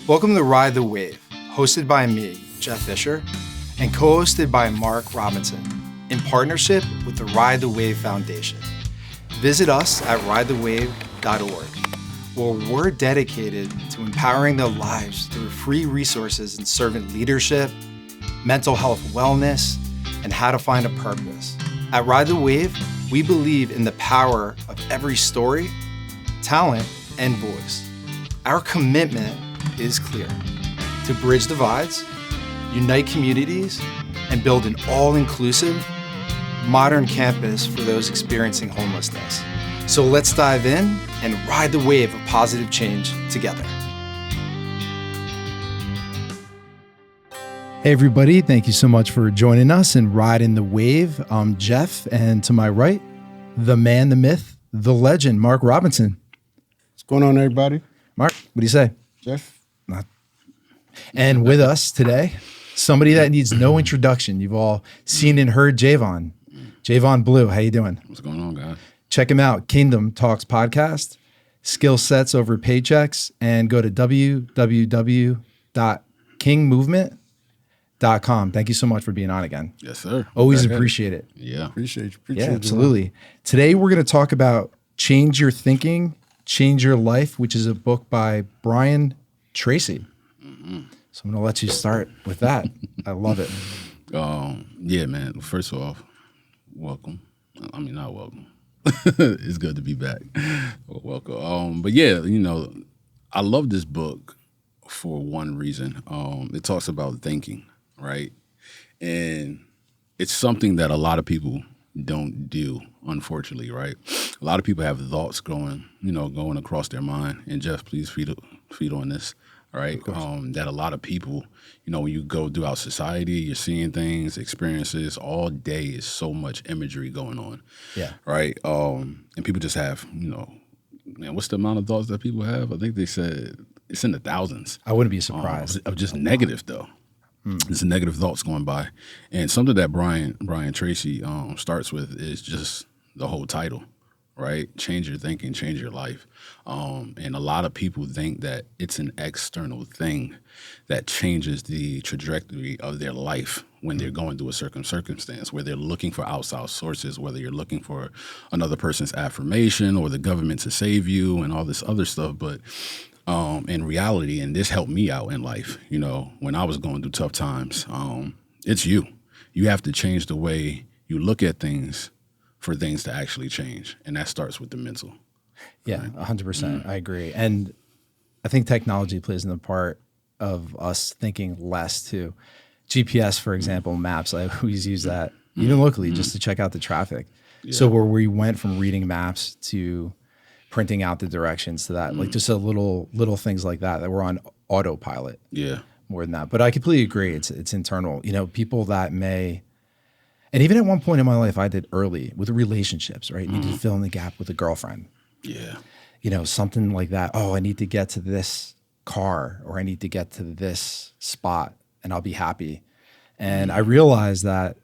Welcome to Ride the Wave, hosted by me, Jeff Fisher, and co-hosted by Mark Robinson, in partnership with the Ride the Wave Foundation. Visit us at ridethewave.org, where we're dedicated to empowering their lives through free resources in servant leadership, mental health wellness, and how to find a purpose. At Ride the Wave, we believe in the power of every story, talent, and voice. Our commitment is clear: to bridge divides, unite communities, and build an all-inclusive, modern campus for those experiencing homelessness. So let's dive in and ride the wave of positive change together. Hey everybody, thank you so much for joining us and riding the wave. I'm Jeff, and to my right, the man, the myth, the legend, Mark Robinson. What's going on, everybody? Mark, what do you say? Jeff? And with us today, somebody that needs no introduction. You've all seen and heard Javon. Javon Blue, how you doing? What's going on, guys? Check him out, Kingdom Talks Podcast, skill sets over paychecks, and go to www.kingmovement.com. Thank you so much for being on again. Yes, sir. Always appreciate it. Yeah. Appreciate you. Yeah, absolutely. Today, we're going to talk about Change Your Thinking, Change Your Life, which is a book by Brian Tracy. So I'm going to let you start with that. I love it. Yeah, man. First off, welcome. I mean, not welcome. It's good to be back. Welcome. But yeah, I love this book for one reason. It talks about thinking, right? And it's something that a lot of people don't do, unfortunately, right? A lot of people have thoughts going across their mind. And Jeff, please feed on this. Right. That a lot of people, when you go throughout society, you're seeing things, experiences all day is so much imagery going on. Yeah. Right. And people just have, man, what's the amount of thoughts that people have? I think they said it's in the thousands. I wouldn't be surprised. Of just negative, though. It's negative thoughts going by. And something that Brian Tracy starts with is just the whole title. Right? Change your thinking, change your life. And a lot of people think that it's an external thing that changes the trajectory of their life when they're going through a certain circumstance, where they're looking for outside sources, whether you're looking for another person's affirmation or the government to save you and all this other stuff. But in reality, and this helped me out in life, when I was going through tough times, it's you. You have to change the way you look at things for things to actually change. And that starts with the mental. Yeah, 100%. I agree. And I think technology plays in the part of us thinking less too. GPS, for example, maps, I always use that, even locally, just to check out the traffic. Yeah. So where we went from reading maps to printing out the directions to that, like just a little things like that we're on autopilot. Yeah. More than that. But I completely agree. It's internal. People that may. And even at one point in my life, I did early with relationships, right? Needed to fill in the gap with a girlfriend. Yeah. Something like that. Oh, I need to get to this car, or I need to get to this spot and I'll be happy. And I realized that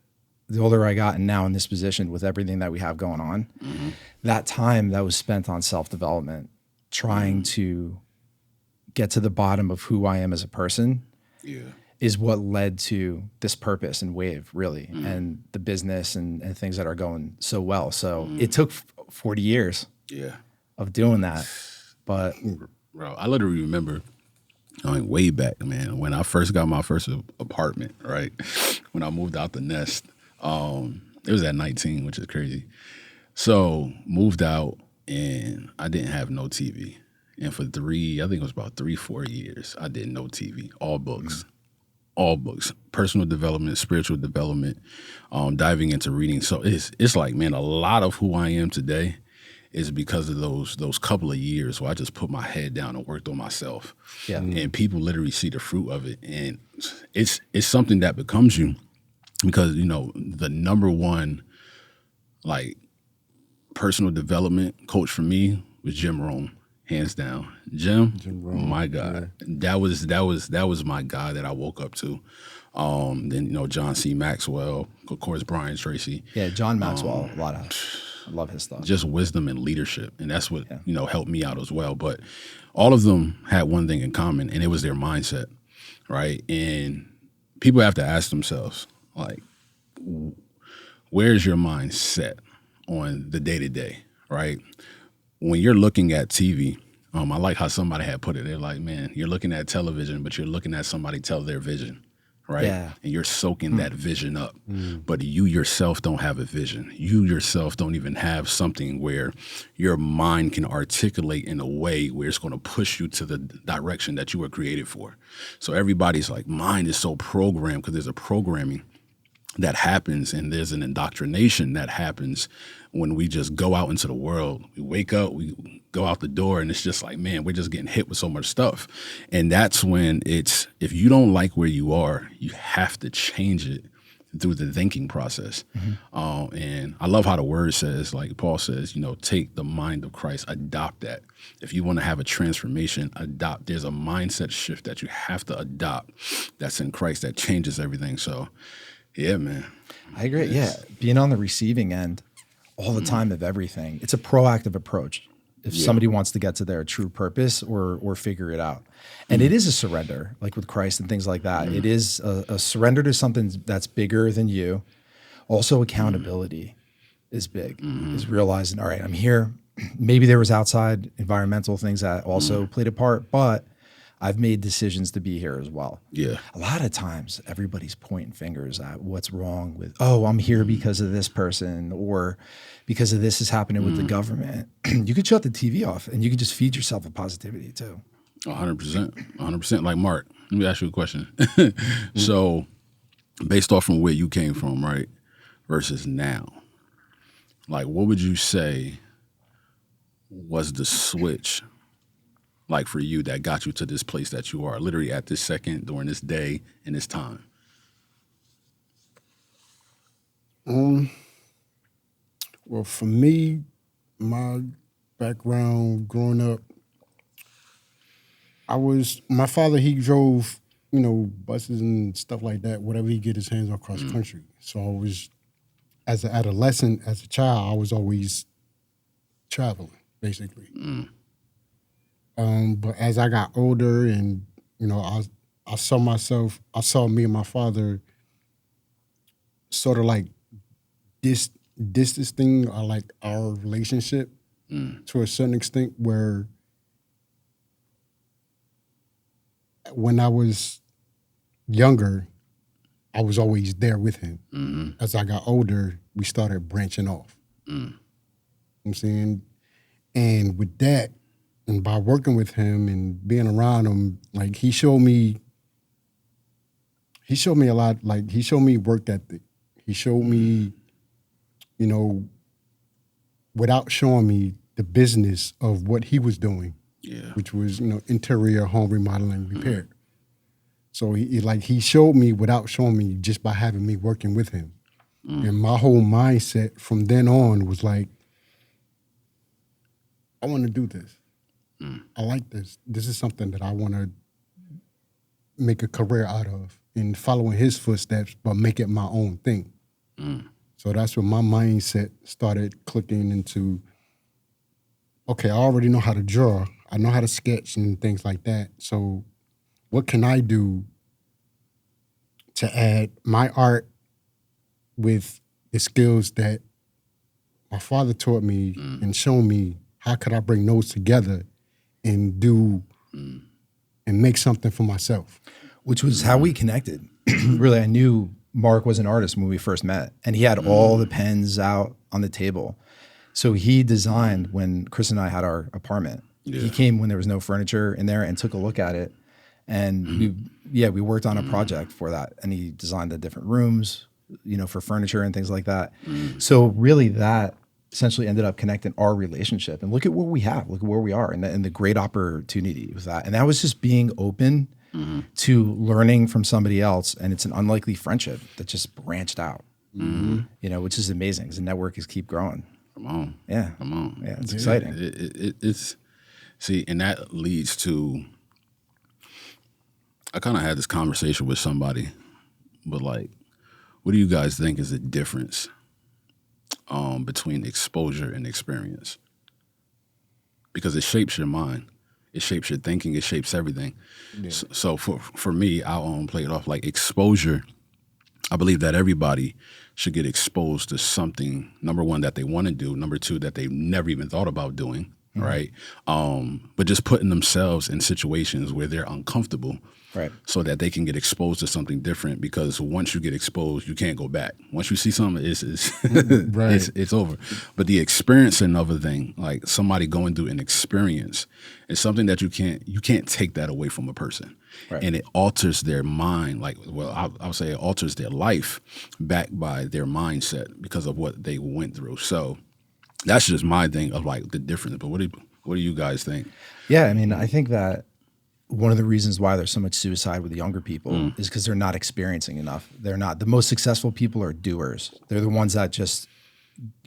the older I got, and now in this position with everything that we have going on, that time that was spent on self-development, trying to get to the bottom of who I am as a person. Yeah. Is what led to this purpose and wave, really, and the business and things that are going so well. So it took 40 years of doing that. But bro, I literally remember way back, man, when I first got my first apartment, right? When I moved out the nest, it was at 19, which is crazy. So moved out and I didn't have no TV. And for 4 years, I did no TV, all books. All books, personal development, spiritual development, diving into reading. So it's like, man, a lot of who I am today is because of those couple of years where I just put my head down and worked on myself. Yeah. And people literally see the fruit of it. And it's something that becomes you because, the number one, personal development coach for me was Jim Rohn. Hands down, Jim my God, that was my guy that I woke up to. Then John C. Maxwell, of course, Brian Tracy. Yeah, John Maxwell, a lot of I love his stuff. just wisdom and leadership. And that's what, helped me out as well. But all of them had one thing in common, and it was their mindset, right? And people have to ask themselves, like, where's your mindset on the day-to-day, right? When you're looking at TV, I like how somebody had put it. They're like, man, you're looking at television, but you're looking at somebody tell their vision, right? Yeah. And you're soaking that vision up. But you yourself don't have a vision. You yourself don't even have something where your mind can articulate in a way where it's going to push you to the direction that you were created for. So everybody's like, mind is so programmed because there's a programming that happens, and there's an indoctrination that happens when we just go out into the world. We wake up, we go out the door, and it's just like, man, we're just getting hit with so much stuff. And that's when if you don't like where you are, you have to change it through the thinking process. And I love how the word says, like Paul says, take the mind of Christ, adopt that. If you want to have a transformation, adopt. There's a mindset shift that you have to adopt that's in Christ that changes everything. So yeah, man. I agree. Yeah. Being on the receiving end all the time of everything. It's a proactive approach if somebody wants to get to their true purpose or figure it out. And it is a surrender, like with Christ and things like that. It is a surrender to something that's bigger than you. Also, accountability is big, is realizing, all right, I'm here. Maybe there was outside environmental things that also played a part, but I've made decisions to be here as well. Yeah. A lot of times everybody's pointing fingers at what's wrong with, oh, I'm here because of this person or because of this is happening with the government. You could shut the TV off and you could just feed yourself with positivity too. 100%. 100%. Like, Mark, let me ask you a question. So based off from where you came from, right, versus now, like what would you say was the switch like for you that got you to this place that you are literally at this second during this day and this time? Well, for me, my background growing up, my father, he drove, buses and stuff like that, whatever he get his hands on across country. So I was, as an adolescent, as a child, I was always traveling, basically. But as I got older and, I saw me and my father sort of like this thing, or like our relationship to a certain extent, where when I was younger, I was always there with him. As I got older, we started branching off. You know what I'm saying? And with that, and by working with him and being around him, like he showed me a lot. Like he showed me work ethic. He showed me, without showing me the business of what he was doing, which was, interior home remodeling, repair. So he showed me without showing me, just by having me working with him. And my whole mindset from then on was like, I want to do this. I like this. This is something that I want to make a career out of, and following his footsteps, but make it my own thing. So that's when my mindset started clicking into, okay, I already know how to draw. I know how to sketch and things like that. So what can I do to add my art with the skills that my father taught me and shown me? How could I bring those together and do and make something for myself? Which was how we connected. Really, I knew Mark was an artist when we first met, and he had all the pens out on the table. So he designed when Chris and I had our apartment. He came when there was no furniture in there and took a look at it. And we worked on a project for that. And he designed the different rooms, for furniture and things like that. So really that essentially ended up connecting our relationship. And look at what we have, look at where we are, and the great opportunity with that. And that was just being open to learning from somebody else. And it's an unlikely friendship that just branched out, which is amazing because the network is keep growing. Come on. Yeah. Come on. Yeah, it's exciting. It's and that leads to, I kind of had this conversation with somebody, but like, what do you guys think is the difference between exposure and experience, because it shapes your mind, it shapes your thinking, it shapes everything. Yeah. So for me, I'll play it off like exposure. I believe that everybody should get exposed to something, number one, that they want to do, number two, that they've never even thought about doing, right? But just putting themselves in situations where they're uncomfortable, right, so that they can get exposed to something different, because once you get exposed, you can't go back. Once you see something, it's right. it's over. But the experience, another thing, like somebody going through an experience, is something that you can't take that away from a person. Right. And it alters their mind. Like, well, I'll say it alters their life backed by their mindset because of what they went through. So that's just my thing of like the difference. But what do you guys think? Yeah, I mean, I think that one of the reasons why there's so much suicide with younger people is because they're not experiencing enough. They're not. The most successful people are doers. They're the ones that just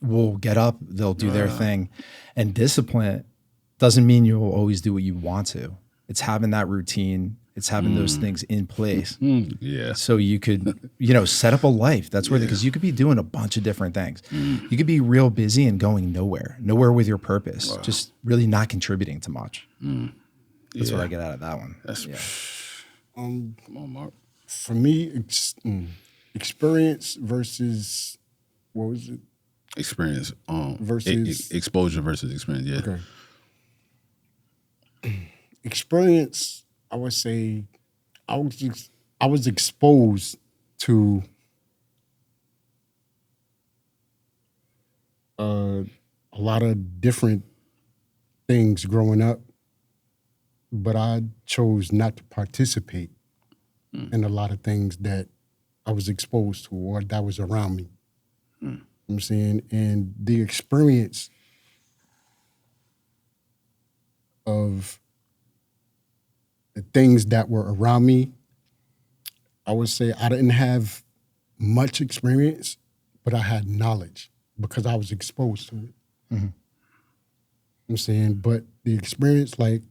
will get up, they'll do their thing. And discipline doesn't mean you'll always do what you want to. It's having that routine. It's having those things in place. Yeah. So you could, set up a life. That's where, because you could be doing a bunch of different things. You could be real busy and going nowhere with your purpose, just really not contributing to much. That's what I get out of that one. That's Come on, Mark. For me, experience versus, what was it? Experience Versus exposure versus experience. Yeah. Okay. Experience, I would say, I was exposed to a lot of different things growing up, but I chose not to participate in a lot of things that I was exposed to or that was around me. You know what I'm saying? And the experience of the things that were around me, I would say I didn't have much experience, but I had knowledge because I was exposed to it. You know what I'm saying? But the experience, like,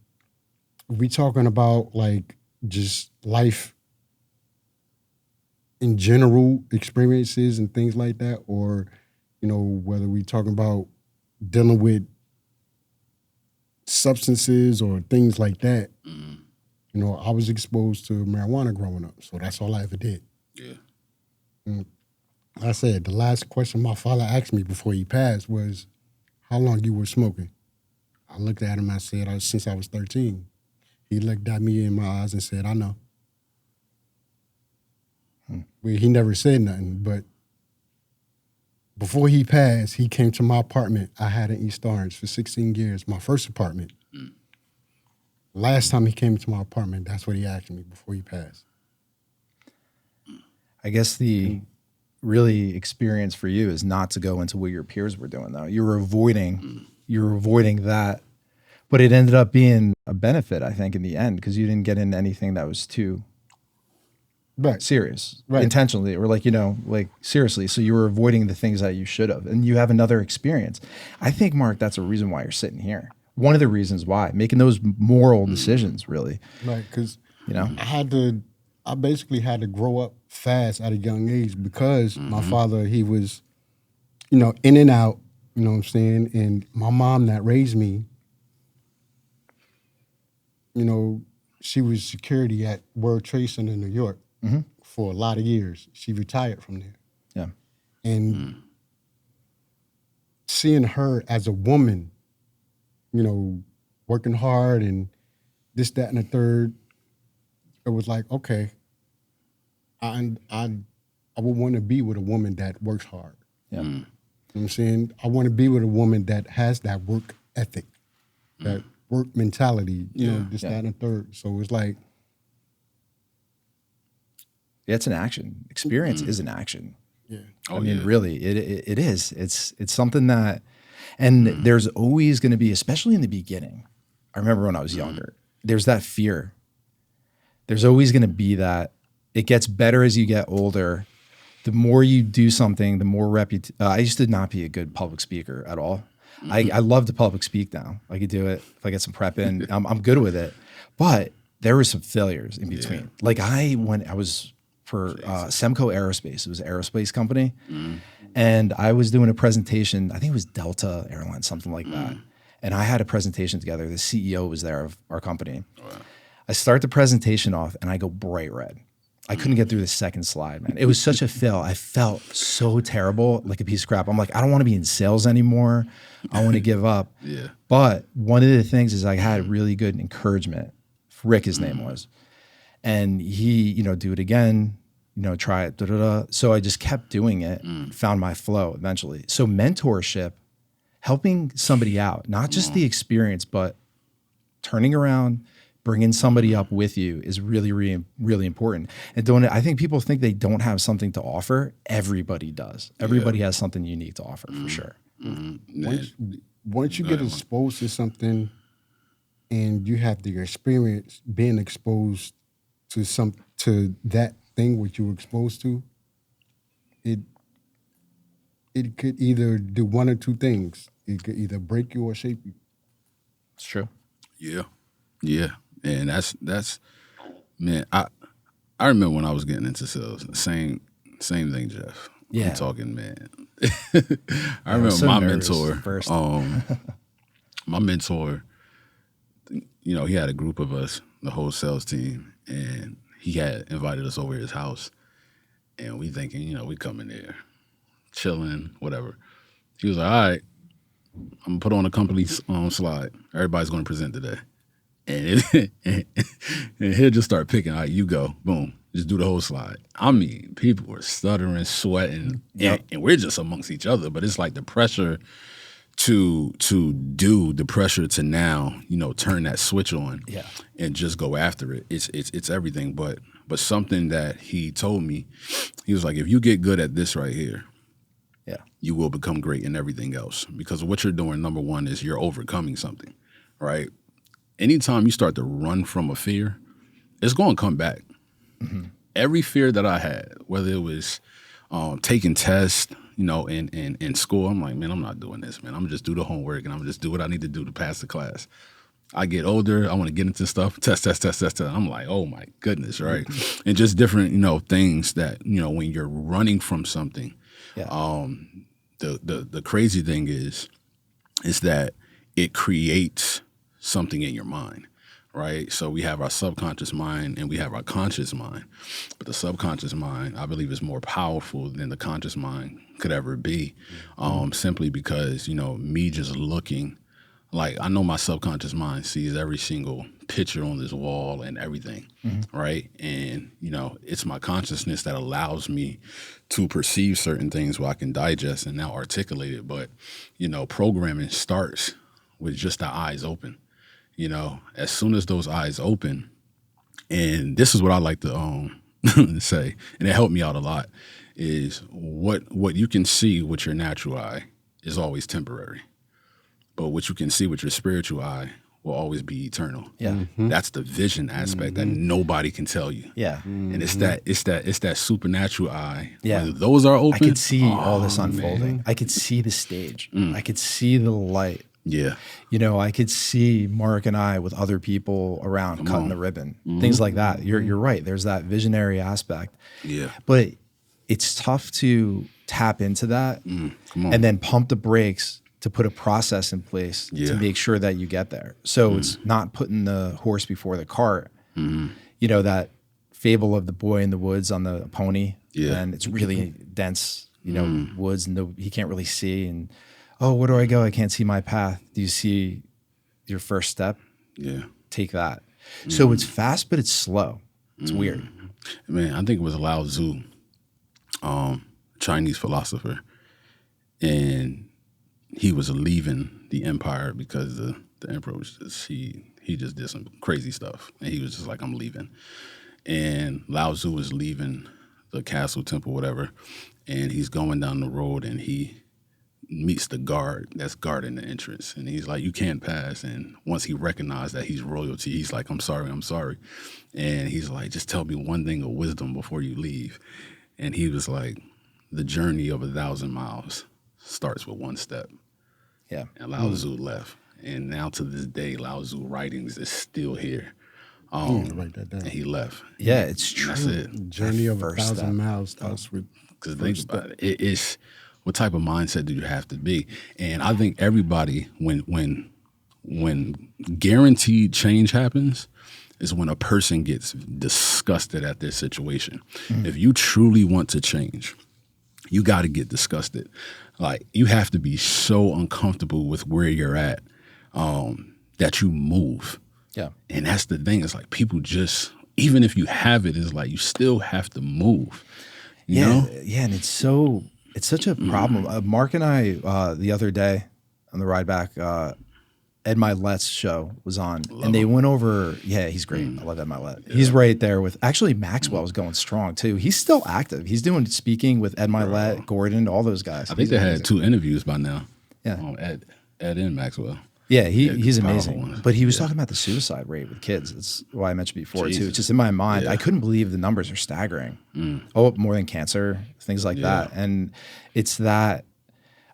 we talking about like just life in general experiences and things like that, or, whether we talking about dealing with substances or things like that, I was exposed to marijuana growing up, so that's all I ever did. Yeah. And I said, the last question my father asked me before he passed was, how long you were smoking? I looked at him, I said, since I was 13. He looked at me in my eyes and said, I know. Well, he never said nothing, but before he passed, he came to my apartment I had in East Orange for 16 years, my first apartment. Last time he came to my apartment, that's what he asked me before he passed. I guess the really experience for you is not to go into what your peers were doing, though. You were avoiding that, but it ended up being a benefit, I think, in the end, because you didn't get into anything that was too serious, intentionally, or like seriously. So you were avoiding the things that you should have, and you have another experience. I think, Mark, that's a reason why you're sitting here. One of the reasons why, making those moral decisions, really. Right, because I basically had to grow up fast at a young age because my father, he was, in and out, you know what I'm saying? And my mom that raised me, she was security at World Trade Center in New York for a lot of years. She retired from there. Yeah. And seeing her as a woman, working hard and this, that, and the third, it was like, okay, I would want to be with a woman that works hard. Yeah. You know what I'm saying? I want to be with a woman that has that work ethic, that work mentality, this, that, and the third. So it's like, yeah, it's an action. Experience is an action. Yeah. I mean, really, it is. It's something that, and there's always going to be, especially in the beginning. I remember when I was younger, there's that fear. There's always going to be that. It gets better as you get older. The more you do something, the more I used to not be a good public speaker at all. I love to public speak now. I could do it if I get some prep in. I'm good with it. But there were some failures in between. Like I was for Semco Aerospace. It was an aerospace company. And I was doing a presentation, I think it was Delta Airlines, something like that. And I had a presentation together. The CEO was there of our company. Wow. I start the presentation off and I go bright red. I couldn't get through the second slide, man. It was such a fail. I felt so terrible, like a piece of crap. I'm like, I don't want to be in sales anymore. I want to give up. Yeah. But one of the things is I had really good encouragement. Rick, his name was. And he, do it again, try it. Da, da, da. So I just kept doing it, found my flow eventually. So mentorship, helping somebody out, not just the experience, but turning around, bringing somebody up with you is really, really, really important. And I think people think they don't have something to offer. Everybody does. Everybody has something unique to offer for sure. Once you get exposed to something and you have the experience being exposed to that thing which you were exposed to, it could either do one or two things. It could either break you or shape you. It's true. Yeah. Yeah. And that's man, I remember when I was getting into sales, same thing, Jeff. Yeah. I'm talking, man. I remember my mentor. First. My mentor, he had a group of us, the whole sales team, and he had invited us over to his house. And we thinking, we come in there, chilling, whatever. He was like, all right, I'm gonna put on a company slide. Everybody's gonna present today. And he'll just start picking. All right, you go. Boom. Just do the whole slide. I mean, people were stuttering, sweating, and we're just amongst each other. But it's like the pressure to do, the pressure to now, turn that switch on and just go after it. It's everything. But something that he told me, he was like, if you get good at this right here, you will become great in everything else. Because what you're doing, number one, is you're overcoming something, right? Anytime you start to run from a fear, it's going to come back. Mm-hmm. Every fear that I had, whether it was taking tests, in school, I'm like, man, I'm not doing this, man. I'm going to just do the homework and I'm going to just do what I need to do to pass the class. I get older, I want to get into stuff, test. I'm like, oh my goodness, right? And just different, things that, when you're running from something, the crazy thing is that it creates something in your mind, right? So we have our subconscious mind and we have our conscious mind. But the subconscious mind, I believe, is more powerful than the conscious mind could ever be, simply because, me just looking, like I know my subconscious mind sees every single picture on this wall and everything, right? And, it's my consciousness that allows me to perceive certain things where I can digest and now articulate it. But, programming starts with just the eyes open. As soon as those eyes open, and this is what I like to say, and it helped me out a lot, is what you can see with your natural eye is always temporary. But what you can see with your spiritual eye will always be eternal. Yeah. Mm-hmm. That's the vision aspect that nobody can tell you. Yeah. Mm-hmm. And it's that supernatural eye. Yeah. When those are open, I could see all this unfolding. Man. I could see the stage. I could see the light. Yeah. I could see Mark and I with other people around cutting the ribbon, things like that. You're right. There's that visionary aspect. Yeah. But it's tough to tap into that and then pump the brakes to put a process in place to make sure that you get there. So it's not putting the horse before the cart. That fable of the boy in the woods on the pony. Yeah. And it's really dense, woods, and he can't really see. And oh, where do I go? I can't see my path. Do you see your first step? Yeah. Take that. So it's fast, but it's slow. It's weird. Man, I think it was Lao Tzu, Chinese philosopher. And he was leaving the empire because the emperor was just, he just did some crazy stuff. And he was just like, I'm leaving. And Lao Tzu was leaving the castle, temple, whatever. And he's going down the road and he meets the guard that's guarding the entrance. And he's like, you can't pass. And once he recognized that he's royalty, he's like, I'm sorry. And he's like, just tell me one thing of wisdom before you leave. And he was like, the journey of 1,000 miles starts with one step. Yeah. And Lao Tzu left. And now to this day, Lao Tzu writings is still here. Write that down. And he left. Yeah, it's true. That's it. Journey of 1,000 miles starts with. Because think about it. It's What type of mindset do you have to be? And I think everybody, when guaranteed change happens, is when a person gets disgusted at their situation. If you truly want to change, you got to get disgusted. Like, you have to be so uncomfortable with where you're at that you move. Yeah. And that's the thing. It's like people just, even if you have it, it's like you still have to move. You know? Yeah. And it's such a problem. Mark and I, the other day on the ride back, Ed Milet's show was on, and they went over. Yeah, he's great. I love Ed Milet. Yeah. He's right there with actually Maxwell's going strong too. He's still active. He's doing speaking with Ed Milet, Gordon, all those guys. I think they had 2 interviews by now. Yeah, Ed and Maxwell. Yeah, he's amazing. But he was talking about the suicide rate with kids. That's why I mentioned before too. It's just in my mind. I couldn't believe the numbers are staggering. Oh, more than cancer, things like that. And it's that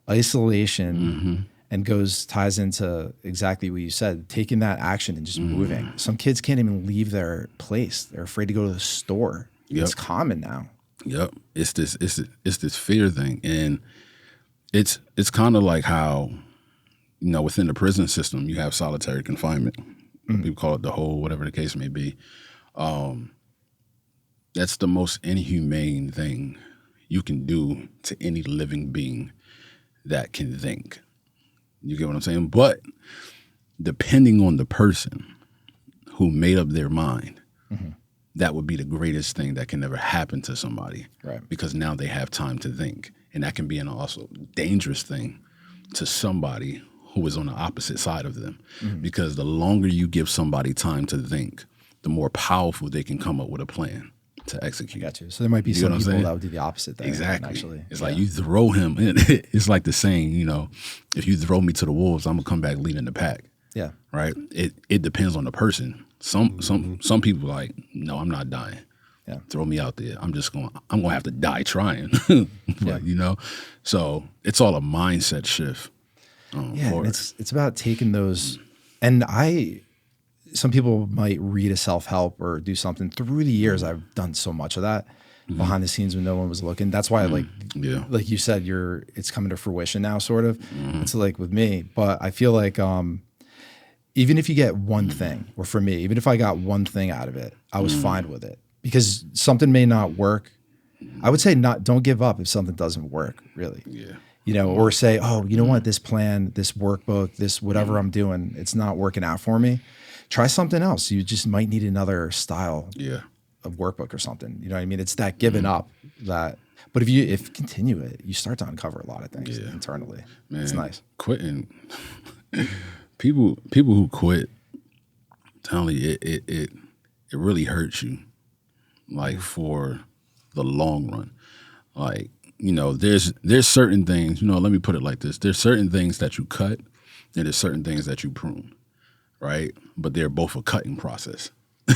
isolation and ties into exactly what you said, taking that action and just moving. Some kids can't even leave their place. They're afraid to go to the store. It's common now. Yep. It's this fear thing. And it's kind of like how, you know, within the prison system, you have solitary confinement. People call it the hole, whatever the case may be. That's the most inhumane thing you can do to any living being that can think. You get what I'm saying? But depending on the person who made up their mind, that would be the greatest thing that can ever happen to somebody. Right. Because now they have time to think. And that can be an also dangerous thing to somebody who is on the opposite side of them. Because the longer you give somebody time to think, the more powerful they can come up with a plan to execute. Got you. So there might be some people that would do the opposite thing. Exactly. Actually. It's like you throw him in. It's like the saying, you know, if you throw me to the wolves, I'm gonna come back leading the pack. Yeah. Right? It depends on the person. Some people are like, no, I'm not dying. Yeah. Throw me out there. I'm gonna have to die trying. But, you know, so it's all a mindset shift. And it's about taking those, and some people might read a self-help or do something. Through the years, I've done so much of that behind the scenes when no one was looking. That's why, like you said, it's coming to fruition now, sort of. It's like with me, but I feel like even if you get one thing, or for me, even if I got one thing out of it, I was fine with it, because something may not work. I would say don't give up if something doesn't work, really. Yeah. You know, or say, oh, you know what, this plan, this workbook, this whatever I'm doing, it's not working out for me. Try something else. You just might need another style of workbook or something. You know what I mean? It's that giving up that. But if you continue it, you start to uncover a lot of things internally. Man, it's nice. Quitting. people who quit, tell you, it really hurts you, like for the long run. Like, you know, there's certain things, you know, let me put it like this. There's certain things that you cut, and there's certain things that you prune, right? But they're both a cutting process.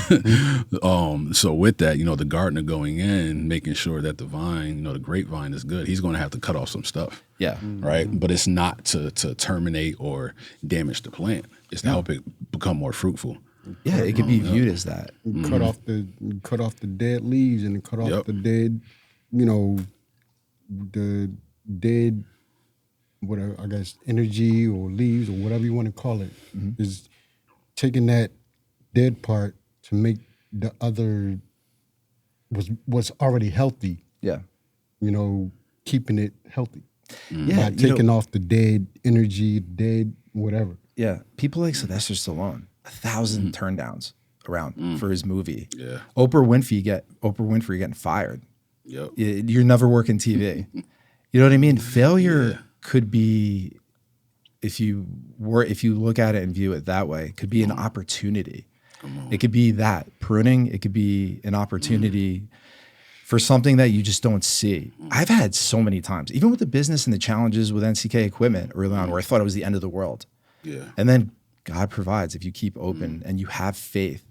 So with that, you know, the gardener going in, making sure that the vine, you know, the grapevine is good, he's going to have to cut off some stuff. Yeah. Right? But it's not to terminate or damage the plant. It's to help it become more fruitful. Yeah, it could be viewed as that. Cut off the dead leaves and cut off the dead, you know, the dead, whatever, I guess, energy or leaves or whatever you want to call it, is taking that dead part to make the other what's already healthy. Yeah. You know, keeping it healthy. Yeah. By taking off the dead energy, dead whatever. Yeah. People like Sylvester Stallone, 1,000 turndowns around for his movie. Yeah. Oprah Winfrey getting fired. Yep. You're never working TV. You know what I mean? Failure could be, if you look at it and view it that way, could be an opportunity. It could be that pruning. It could be an opportunity for something that you just don't see. I've had so many times, even with the business and the challenges with NCK equipment early on, where I thought it was the end of the world. Yeah. And then God provides if you keep open and you have faith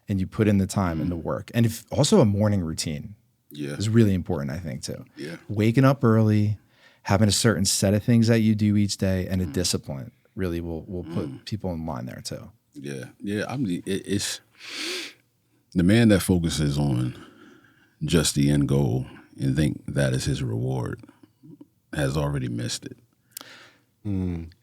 and you put in the time and the work. And if also a morning routine is really important, I think, too. Yeah. Waking up early, having a certain set of things that you do each day, and a discipline really will put people in line there too. Yeah, yeah. I mean, it's the man that focuses on just the end goal and think that is his reward has already missed it.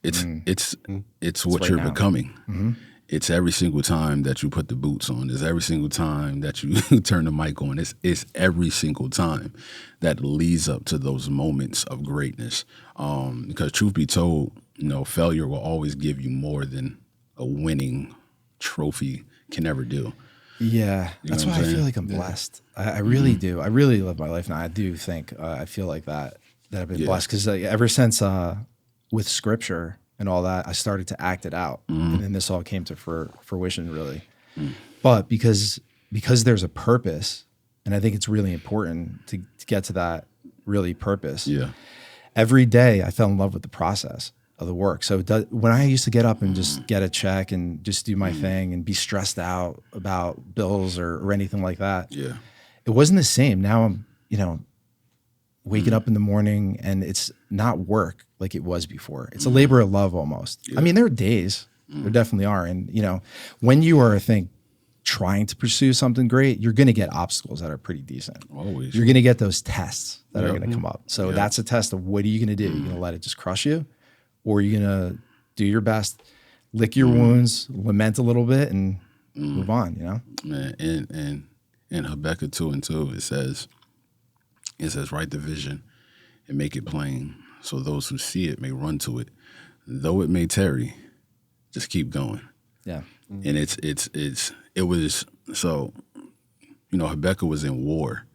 It's what right you're now. becoming. It's every single time that you put the boots on. It's every single time that you turn the mic on. It's every single time that leads up to those moments of greatness. Because truth be told, failure will always give you more than a winning trophy can ever do. Yeah, that's why I feel like I'm blessed. I really do. I really live my life now. I do think I feel like that I've been blessed because ever since with scripture and all that, I started to act it out, and then this all came to fruition, really. But because there's a purpose, and I think it's really important to get to that really purpose. Yeah. Every day, I fell in love with the process of the work. So when I used to get up and just get a check and just do my thing and be stressed out about bills or anything like that, it wasn't the same. Now I'm, waking up in the morning and it's not work like it was before. It's a labor of love almost. I mean, there are days, there definitely are. And, when you are, I think, trying to pursue something great, you're going to get obstacles that are pretty decent. Always. You're going to get those tests that are going to come up. So that's a test of what are you going to do? You're going to let it just crush you? Or you're going to do your best, lick your wounds, lament a little bit, and move on, Man, and in Habakkuk 2:2, it says, write the vision and make it plain, so those who see it may run to it. Though it may tarry, just keep going. Yeah. And Habakkuk was in war,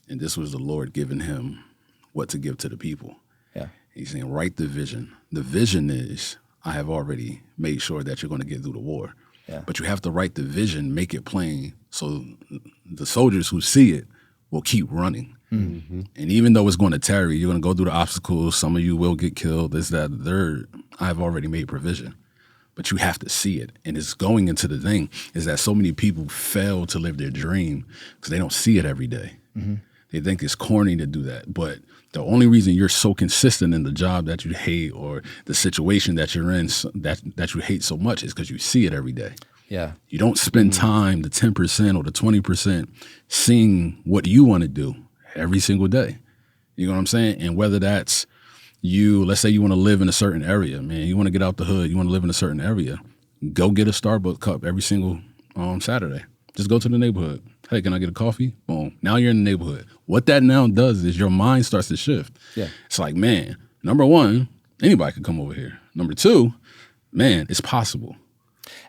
and this was the Lord giving him what to give to the people. Yeah. He's saying, write the vision. The vision is, I have already made sure that you're going to get through the war. Yeah. But you have to write the vision, make it plain, so the soldiers who see it will keep running. Mm-hmm. And even though it's going to tarry, you're going to go through the obstacles. Some of you will get killed. This, that, the third. I've already made provision. But you have to see it. And it's going into the thing is that so many people fail to live their dream because they don't see it every day. Mm-hmm. They think it's corny to do that. But the only reason you're so consistent in the job that you hate or the situation that you're in that you hate so much is because you see it every day. Yeah. You don't spend time, the 10% or the 20%, seeing what you want to do every single day. You know what I'm saying? And whether that's you, let's say you want to live in a certain area, man, you want to get out the hood, you want to live in a certain area, go get a Starbucks cup every single Saturday. Just go to the neighborhood. Hey, can I get a coffee? Boom. Now you're in the neighborhood. What that now does is your mind starts to shift. Yeah. It's like, man, number one, anybody could come over here. Number two, man, it's possible.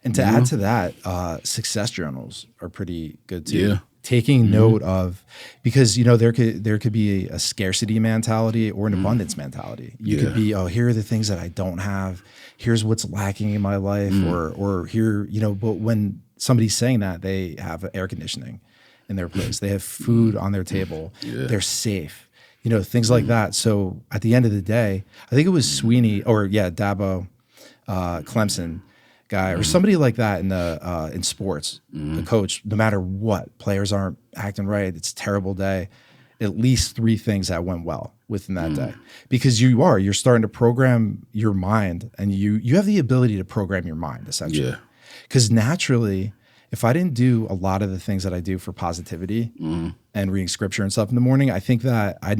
And to add to that, success journals are pretty good too. Yeah. Taking note of, because there could be a scarcity mentality or an abundance mentality. You could be, here are the things that I don't have. Here's what's lacking in my life, or here, but when somebody's saying that, they have air conditioning in their place, they have food on their table, they're safe, things like that. So at the end of the day, I think it was Sweeney or Dabo, Clemson guy or somebody like that in sports, the coach, no matter what, players aren't acting right, it's a terrible day, at least 3 things that went well within that day. Because you're starting to program your mind, and you have the ability to program your mind essentially. Because naturally, if I didn't do a lot of the things that I do for positivity and reading scripture and stuff in the morning, I think that I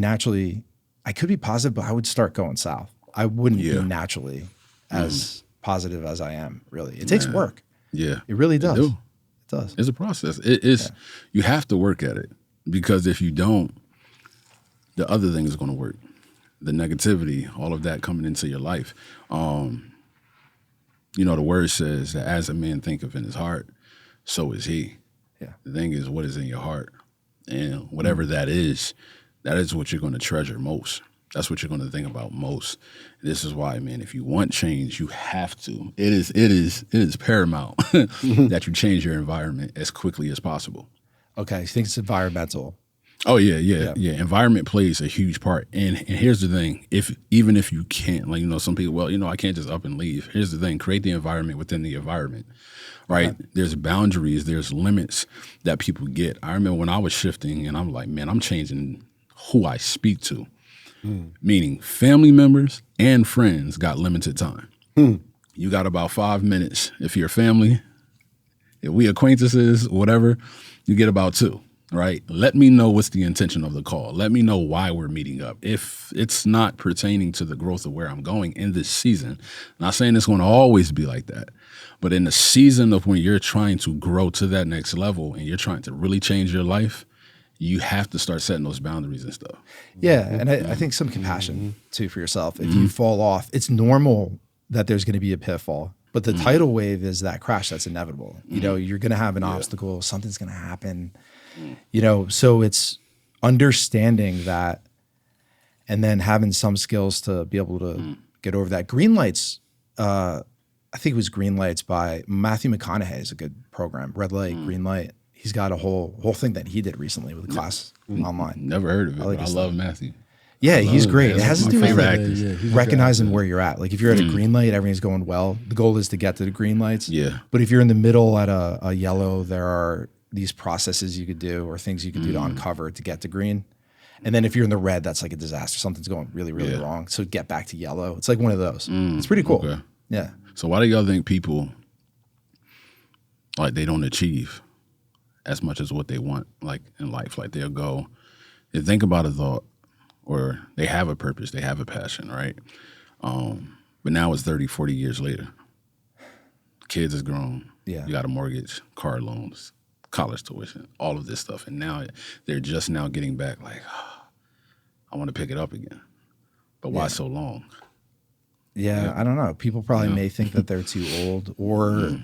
could be positive, but I would start going south. I wouldn't be naturally as positive as I am, really. It takes work. Yeah. It really does. It does. It's a process. You have to work at it, because if you don't, the other thing is going to work. The negativity, all of that coming into your life. The word says that as a man thinketh in his heart, so is he. Yeah. The thing is, what is in your heart? And whatever that is what you're going to treasure most. That's what you're going to think about most. This is why, man, if you want change, you have to. It is paramount that you change your environment as quickly as possible. Okay, you think it's environmental? Oh, yeah. Environment plays a huge part. And here's the thing. Even if you can't, some people, I can't just up and leave. Here's the thing. Create the environment within the environment, right? Okay. There's boundaries. There's limits that people get. I remember when I was shifting, and I'm like, man, I'm changing who I speak to. Meaning family members and friends got limited time. You got about 5 minutes. If you're family, if we acquaintances, whatever, you get about 2. right? Let me know what's the intention of the call. Let me know why we're meeting up. If it's not pertaining to the growth of where I'm going in this season, not saying it's going to always be like that, but in the season of when you're trying to grow to that next level and you're trying to really change your life, you have to start setting those boundaries and stuff. Yeah, and I think some compassion too for yourself. If you fall off, it's normal that there's going to be a pitfall, but the tidal wave is that crash that's inevitable. You know, you're going to have an obstacle, something's going to happen. You know, so it's understanding that, and then having some skills to be able to get over that. Green Lights, I think it was Green Lights by Matthew McConaughey is a good program. Red light, green light. He's got a whole thing that he did recently with a class online. Never heard of it, like but I love Matthew. Yeah, he's great. It has to do with actors. recognizing where you're at. Like if you're at a green light, everything's going well. The goal is to get to the green lights. Yeah. But if you're in the middle at a yellow, there are these processes you could do or things you could do to uncover to get to green. And then if you're in the red, that's like a disaster. Something's going really, really wrong. So get back to yellow. It's like one of those. It's pretty cool. Okay. Yeah. So why do y'all think people, like, they don't achieve as much as what they want, like, in life? Like, they'll go, they think about a thought, or they have a purpose, they have a passion, right? But now it's 30, 40 years later. Kids is grown. Yeah. You got a mortgage, car loans, college tuition, all of this stuff. And now they're just now getting back like, I want to pick it up again. But why so long? Yeah, I don't know. People probably may think that they're too old, or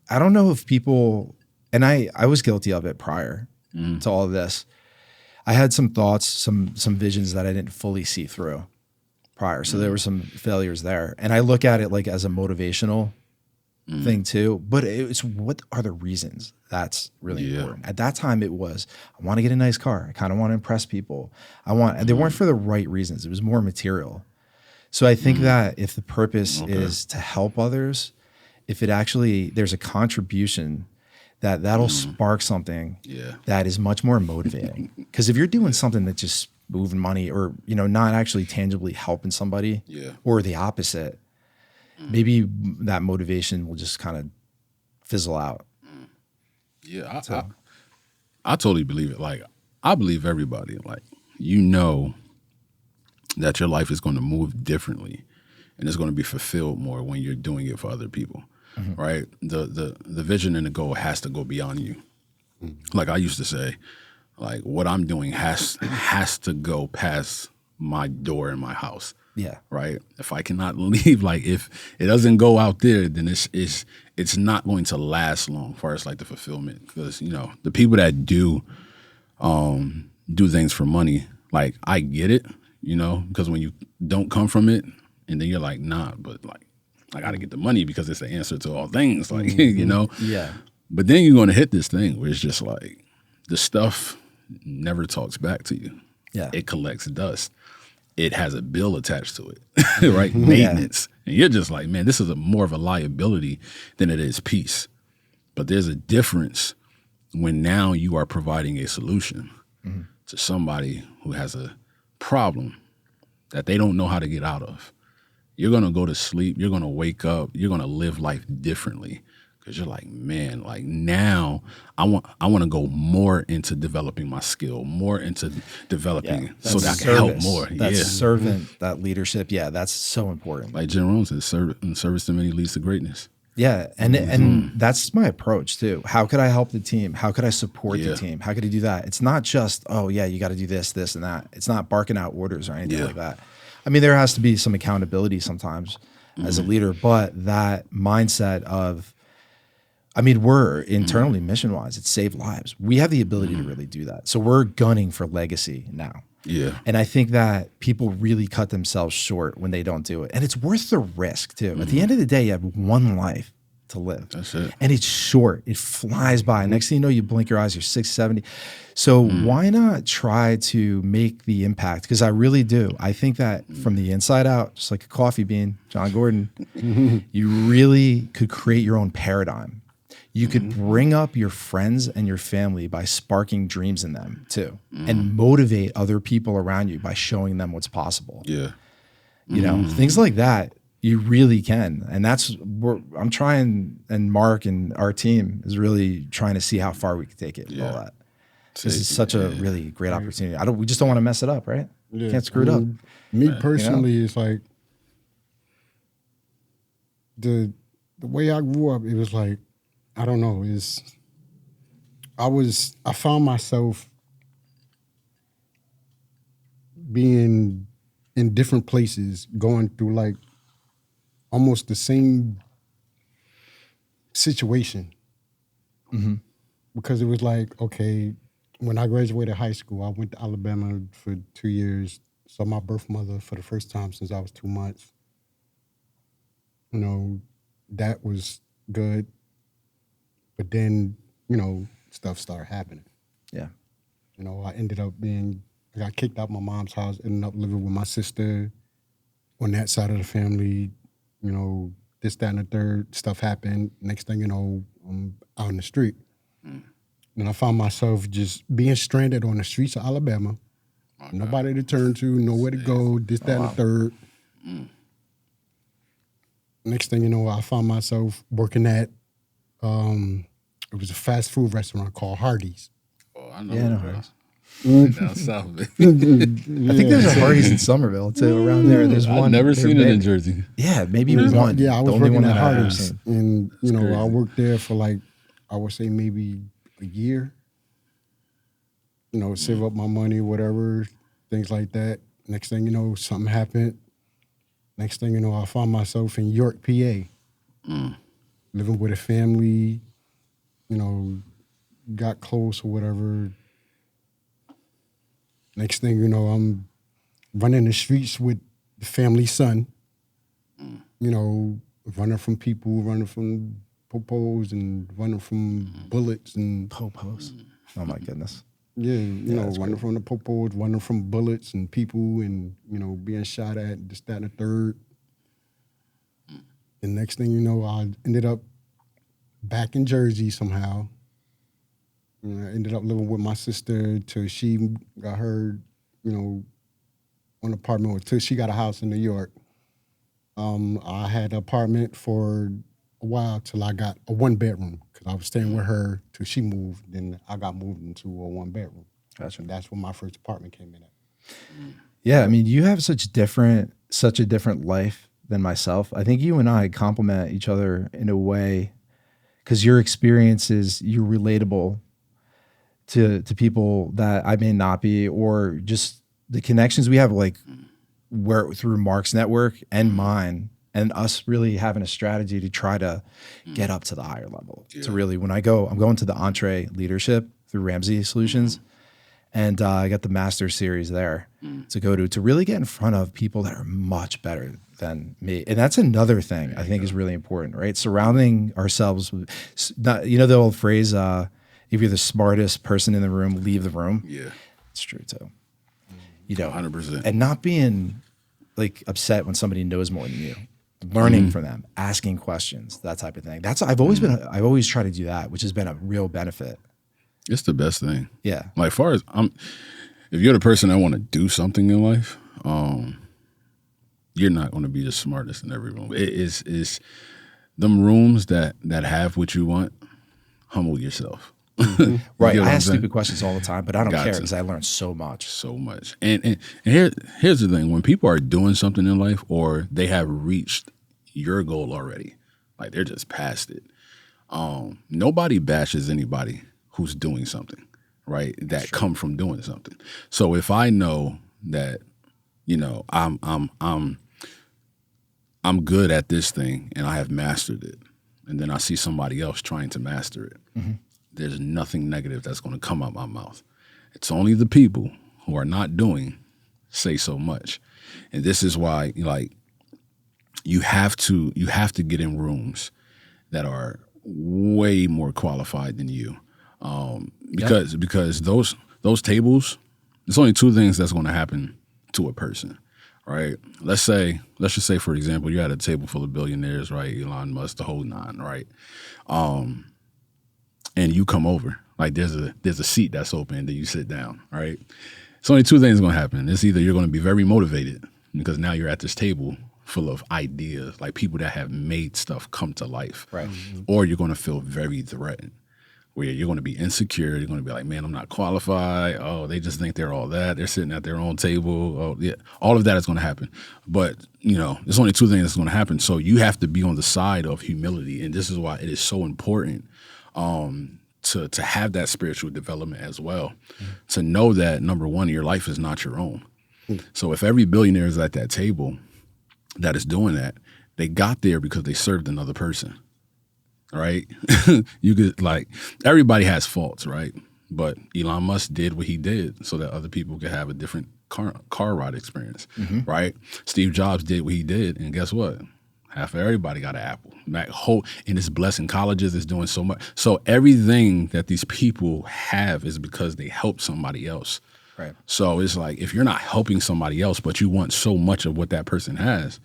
I don't know if people, and I was guilty of it prior to all of this. I had some thoughts, some visions that I didn't fully see through prior. So there were some failures there. And I look at it like as a motivational thing too, but it's what are the reasons? That's really important. At that time it was, I want to get a nice car. I kind of want to impress people. And they weren't for the right reasons. It was more material. So I think that if the purpose is to help others, if it actually, there's a contribution that'll spark something that is much more motivating. Because if you're doing something that's just moving money or, you know, not actually tangibly helping somebody or the opposite, maybe that motivation will just kind of fizzle out. Yeah, I totally believe it. Like, I believe everybody, like, you know that your life is going to move differently and it's going to be fulfilled more when you're doing it for other people, right? The vision and the goal has to go beyond you. Like I used to say, like, what I'm doing has to go past my door in my house. Yeah. Right. If I cannot leave, like if it doesn't go out there, then it's not going to last long as far as like the fulfillment. Because, you know, the people that do things for money, like I get it, you know, because when you don't come from it and then you're like, nah, but like I got to get the money because it's the answer to all things, like, you know? Yeah. But then you're going to hit this thing where it's just like the stuff never talks back to you. Yeah. It collects dust. It has a bill attached to it, right? Maintenance. And you're just like, man, this is more of a liability than it is peace. But there's a difference when now you are providing a solution to somebody who has a problem that they don't know how to get out of. You're going to go to sleep. You're going to wake up. You're going to live life differently because you're like, man, like now I want to go more into developing my skill, more into developing so that I can help more. That servant, that leadership. Yeah, that's so important. Like Jim Rohn says, service to many leads to greatness. Yeah, and that's my approach too. How could I help the team? How could I support the team? How could I do that? It's not just, oh yeah, you got to do this, this, and that. It's not barking out orders or anything like that. I mean, there has to be some accountability sometimes as a leader, but that mindset of, I mean, we're internally mission-wise, it's save lives. We have the ability to really do that. So we're gunning for legacy now. Yeah. And I think that people really cut themselves short when they don't do it. And it's worth the risk too. At the end of the day, you have one life to live. That's it. And it's short. It flies by. Next thing you know, you blink your eyes, you're 60, 70. So why not try to make the impact? Because I really do. I think that from the inside out, just like a coffee bean, John Gordon, you really could create your own paradigm. You could bring up your friends and your family by sparking dreams in them too, and motivate other people around you by showing them what's possible. Yeah. You know, things like that, you really can. And that's where I'm trying, and Mark and our team is really trying to see how far we can take it. All that. This is such a really great opportunity. We just don't want to mess it up, right? Yeah. Can't screw it up. Me personally, it's like the way I grew up, it was like, I don't know, I found myself being in different places, going through like almost the same situation. Mm-hmm. Because it was like, okay, when I graduated high school, I went to Alabama for 2 years, saw my birth mother for the first time since I was 2 months. You know, that was good. But then, you know, stuff started happening. Yeah. You know, I got kicked out of my mom's house, ended up living with my sister on that side of the family. You know, this, that, and the third, stuff happened. Next thing you know, I'm out in the street. And I found myself just being stranded on the streets of Alabama. Nobody to turn to, nowhere to go, this, that, and the third. Next thing you know, I found myself working at, it was a fast food restaurant called Hardee's. Oh, I know. Yeah, no Hardee's. Hardee's. Down south, baby. I think there's a Hardee's in Somerville too. Around there, there's one. I've never seen it in Jersey. Yeah, maybe one. Yeah, I was the only working one at that I've ever Hardee's, seen. and you know, crazy. I worked there for like, I would say maybe a year. You know, save up my money, whatever, things like that. Next thing you know, something happened. Next thing you know, I found myself in York, PA, living with a family. You know, got close or whatever. Next thing you know, I'm running the streets with the family son. You know, running from people, running from popos, and running from bullets and Popos. Oh my goodness. yeah, you know, running from the popos, running from bullets and people, and you know, being shot at, this, that, and the third. The next thing you know, I ended up back in Jersey somehow. I ended up living with my sister till she got her, you know, an apartment, until she got a house in New York. I had an apartment for a while till I got a 1-bedroom, because I was staying with her till she moved. Then I got moved into a 1-bedroom. Gotcha. And that's when my first apartment came in at. Yeah, I mean, you have such a different life than myself. I think you and I complement each other in a way, because your experiences, you're relatable to people that I may not be, or just the connections we have, like where through Mark's network and mine, and us really having a strategy to try to get up to the higher level. Yeah. To really, I'm going to the entree leadership through Ramsey Solutions, and I got the master series there to go to really get in front of people that are much better than me. And that's another thing I think is really important, right? Surrounding ourselves with, you know, the old phrase, if you're the smartest person in the room, leave the room. Yeah. It's true too. You know, 100%. And not being like upset when somebody knows more than you, learning from them, asking questions, that type of thing. I've always tried to do that, which has been a real benefit. It's the best thing. Yeah. Like, far as if you're the person that want to do something in life, you're not going to be the smartest in every room. It is them rooms that have what you want. Humble yourself. Right. You know I ask stupid questions all the time, but I don't care because I learned so much. So much. And here's the thing. When people are doing something in life, or they have reached your goal already, like they're just past it, nobody bashes anybody who's doing something, right? That come from doing something. So if I know that, you know, I'm good at this thing and I have mastered it, and then I see somebody else trying to master it, there's nothing negative that's going to come out my mouth. It's only the people who are not doing say so much. And this is why, like, you have to get in rooms that are way more qualified than you. Because those tables, there's only two things that's going to happen to a person, right? Let's just say, for example, you had a table full of billionaires, right? Elon Musk, the whole nine, right? And you come over, like there's a seat that's open, and then you sit down, right? It's only two things going to happen. It's either you're going to be very motivated because now you're at this table full of ideas, like people that have made stuff come to life, right? Or you're going to feel very threatened. where you're going to be insecure. You're going to be like, man, I'm not qualified. Oh, they just think they're all that. They're sitting at their own table. Oh, yeah. All of that is going to happen. But, there's only two things that's going to happen. So you have to be on the side of humility. And this is why it is so important to have that spiritual development as well. To know that, number one, your life is not your own. So if every billionaire is at that table that is doing that, they got there because they served another person. Right? You could everybody has faults, right? But Elon Musk did what he did so that other people could have a different car ride experience, right? Steve Jobs did what he did, and guess what? Half of everybody got an Apple. And it's blessing colleges, it's doing so much. So everything that these people have is because they helped somebody else. Right. So it's like, if you're not helping somebody else, but you want so much of what that person has,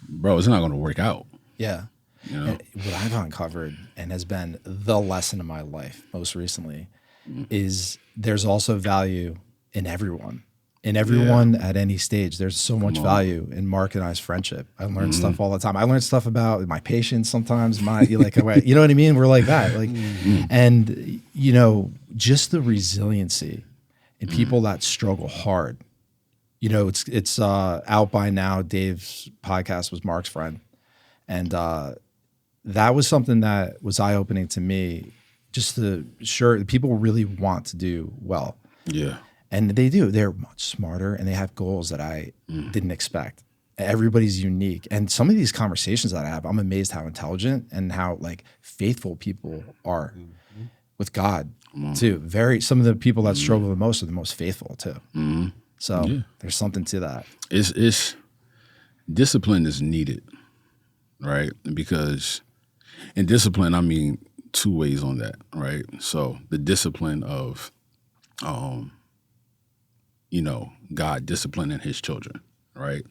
bro, it's not going to work out. Yeah. What I've uncovered and has been the lesson of my life most recently is there's also value in everyone. In everyone at any stage. There's so much value in Mark and I's friendip. I learn stuff all the time. I learn stuff about my patience sometimes, you know what I mean? We're like that. And just the resiliency in people that struggle hard. It's out by now. Dave's podcast was Mark's friend. And that was something that was eye-opening to me, just people really want to do well. Yeah. And they do. They're much smarter, and they have goals that I didn't expect. Everybody's unique. And some of these conversations that I have, I'm amazed how intelligent and how faithful people are with God too. Some of the people that struggle the most are the most faithful too. So there's something to that. It's discipline is needed. Right? Because in discipline, I mean two ways on that, right? So the discipline of, God disciplining his children, right?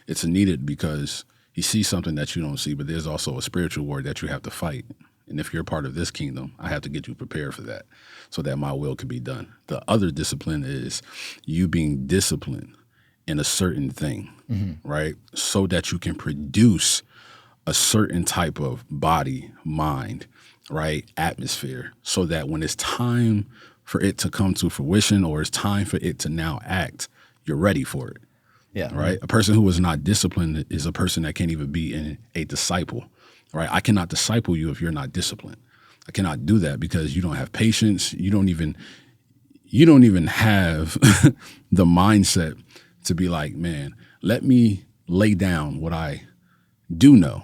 It's needed because he sees something that you don't see, but there's also a spiritual war that you have to fight. And if you're part of this kingdom, I have to get you prepared for that so that my will can be done. The other discipline is you being disciplined in a certain thing, right? So that you can produce a certain type of body, mind, right, atmosphere, so that when it's time for it to come to fruition or it's time for it to now act, you're ready for it. Yeah. Right? A person who is not disciplined is a person that can't even be a disciple, right? I cannot disciple you if you're not disciplined. I cannot do that because you don't have patience. You don't even have the mindset to be like, man, let me lay down what I do know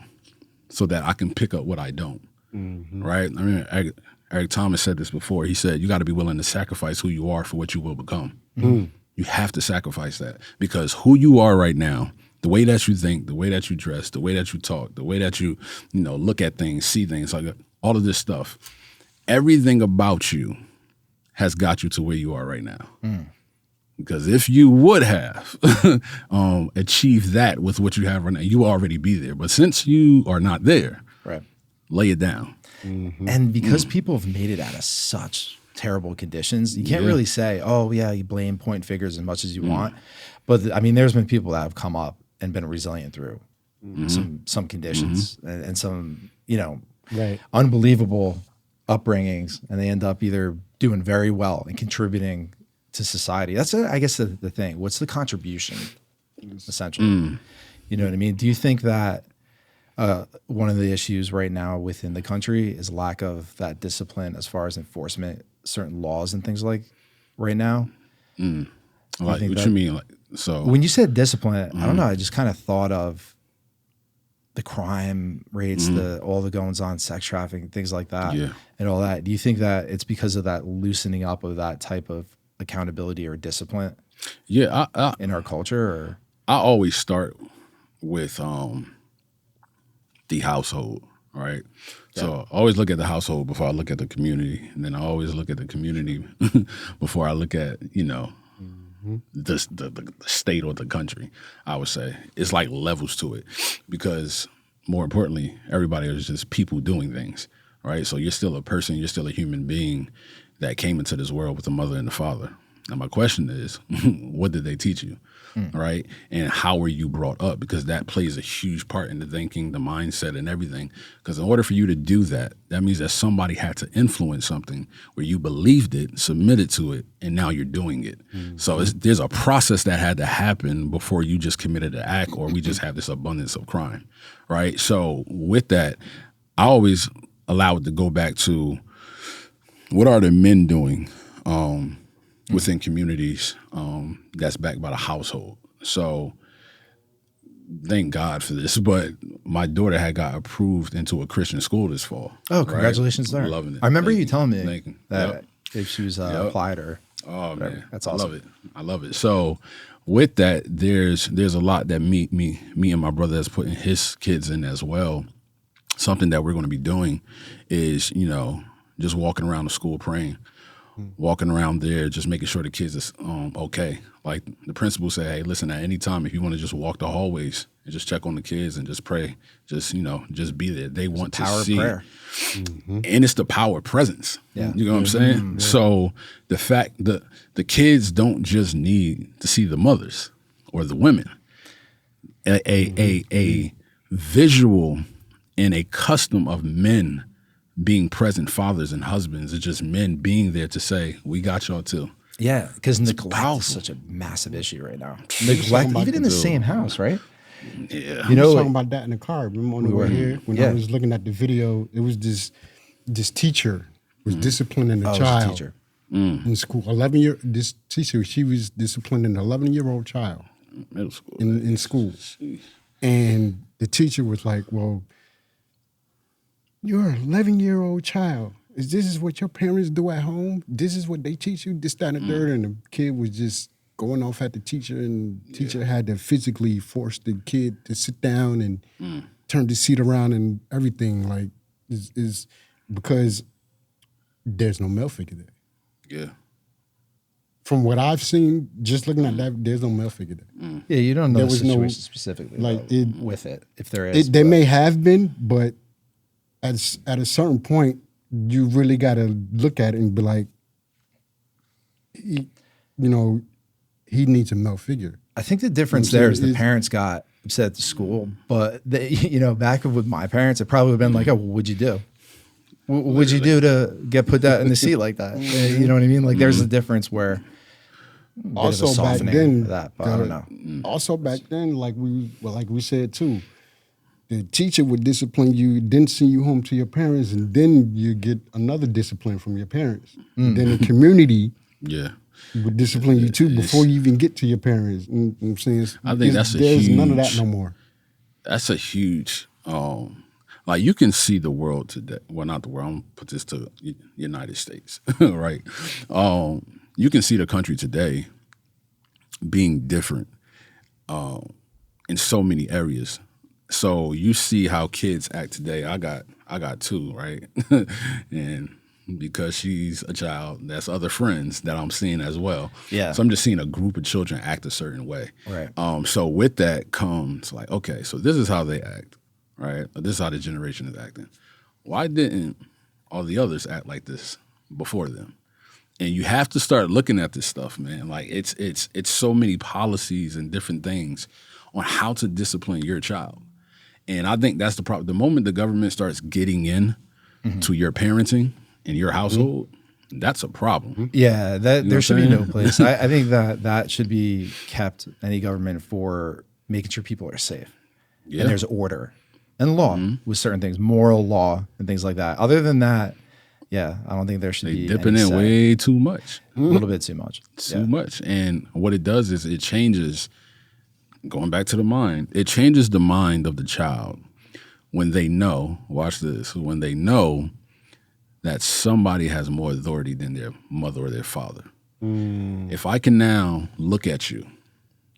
so that I can pick up what I don't, right? I mean, Eric Thomas said this before. He said, you got to be willing to sacrifice who you are for what you will become. You have to sacrifice that because who you are right now, the way that you think, the way that you dress, the way that you talk, the way that you look at things, see things, like all of this stuff, everything about you has got you to where you are right now. Because if you would have achieved that with what you have right now, you will already be there. But since you are not there, right, lay it down. And because people have made it out of such terrible conditions, you can't really say, oh, yeah, you blame point figures as much as you want. But I mean, there's been people that have come up and been resilient through some conditions and some, unbelievable upbringings. And they end up either doing very well and contributing to society. That's, I guess, the thing. What's the contribution, essentially? You know what I mean? Do you think that one of the issues right now within the country is lack of that discipline as far as enforcement, certain laws and things like right now? Like, what you mean? Like, so when you said discipline, I don't know. I just kind of thought of the crime rates, all the goings on, sex trafficking, things like that, and all that. Do you think that it's because of that loosening up of that type of accountability or discipline? Yeah, in our culture, or I always start with the household, right? Yeah. So I always look at the household before I look at the community, and then I always look at the community before I look at the state or the country. I would say it's like levels to it, because more importantly, everybody is just people doing things, right? So you're still a person, you're still a human being that came into this world with a mother and a father. Now, my question is, what did they teach you? Right? And how were you brought up? Because that plays a huge part in the thinking, the mindset, and everything. Because in order for you to do that, that means that somebody had to influence something where you believed it, submitted to it, and now you're doing it. So there's a process that had to happen before you just committed an act, or we just have this abundance of crime, right? So with that, I always allow it to go back to, what are the men doing within communities that's backed by the household? So thank God for this, but my daughter had got approved into a Christian school this fall. Oh, congratulations there. Loving it. I remember Thank you telling me Thank you. that if she was applied or Oh whatever. man, That's awesome. I love it. I love it. So with that, there's a lot that me and my brother has put in his kids in as well. Something that we're going to be doing is, just walking around the school praying, walking around there, just making sure the kids is okay. Like the principal say, hey, listen, at any time, if you want to just walk the hallways and just check on the kids and just pray, just be there. They want to see. Power of prayer. And it's the power of presence. Yeah. You know what I'm saying? Yeah. So the fact that the kids don't just need to see the mothers or the women. A visual and a custom of men being present fathers and husbands. It's just men being there to say, we got y'all too. Yeah, because neglect is such a massive issue right now. Neglect, even in the same house, right? Yeah. I was talking about that in the car. Remember on the way here when Yeah. I was looking at the video, it was this teacher was disciplining a Oh, it was a child teacher. in school. This teacher, she was disciplining an 11-year-old child Middle school. in school. And the teacher was like, well, you're an 11-year-old child. Is this what your parents do at home? This is what they teach you? This, that, and the third. And the kid was just going off at the teacher, and the teacher had to physically force the kid to sit down and turn the seat around and everything. Like, is because there's no male figure there. Yeah. From what I've seen, just looking at that, there's no male figure there. Yeah, you don't know There the was no- situation specifically like, though, it- with it, if there is. They but- may have been, but at a certain point, you really got to look at it and be like, he needs a male figure. I think the difference there is the parents got upset at the school, but back with my parents, it probably would have been like, oh, well, what'd you do? What'd you do to get put that in the seat like that? You know what I mean? Like there's a difference where Also back softening then, of that, but I don't know. Also back then, like we said too, the teacher would discipline you, then send you home to your parents, and then you get another discipline from your parents. Then the community Yeah. would discipline you too before you even get to your parents. You know what I'm saying? I think that's there's none of that no more. That's a huge, like you can see the world today. Well, not the world. I'm gonna put this to United States, right? You can see the country today being different in so many areas. So you see how kids act today. I got two, right? And because she's a child, that's other friends that I'm seeing as well. Yeah. So I'm just seeing a group of children act a certain way. Right. So with that comes like, okay, so this is how they act, right? This is how the generation is acting. Why didn't all the others act like this before them? And you have to start looking at this stuff, man. Like it's so many policies and different things on how to discipline your child. And I think that's the problem. The moment the government starts getting in to your parenting in your household, that's a problem. Yeah, that know there what should I'm be no saying? place. I think that should be kept, any government, for making sure people are safe. Yeah. And there's order and law with certain things, moral law and things like that. Other than that, yeah, I don't think there should They be dipping any in say. way too much. A little bit too much. Too much. And what it does is it changes, going back to the mind, it changes the mind of the child when they know, watch this, when they know that somebody has more authority than their mother or their father. If I can now look at you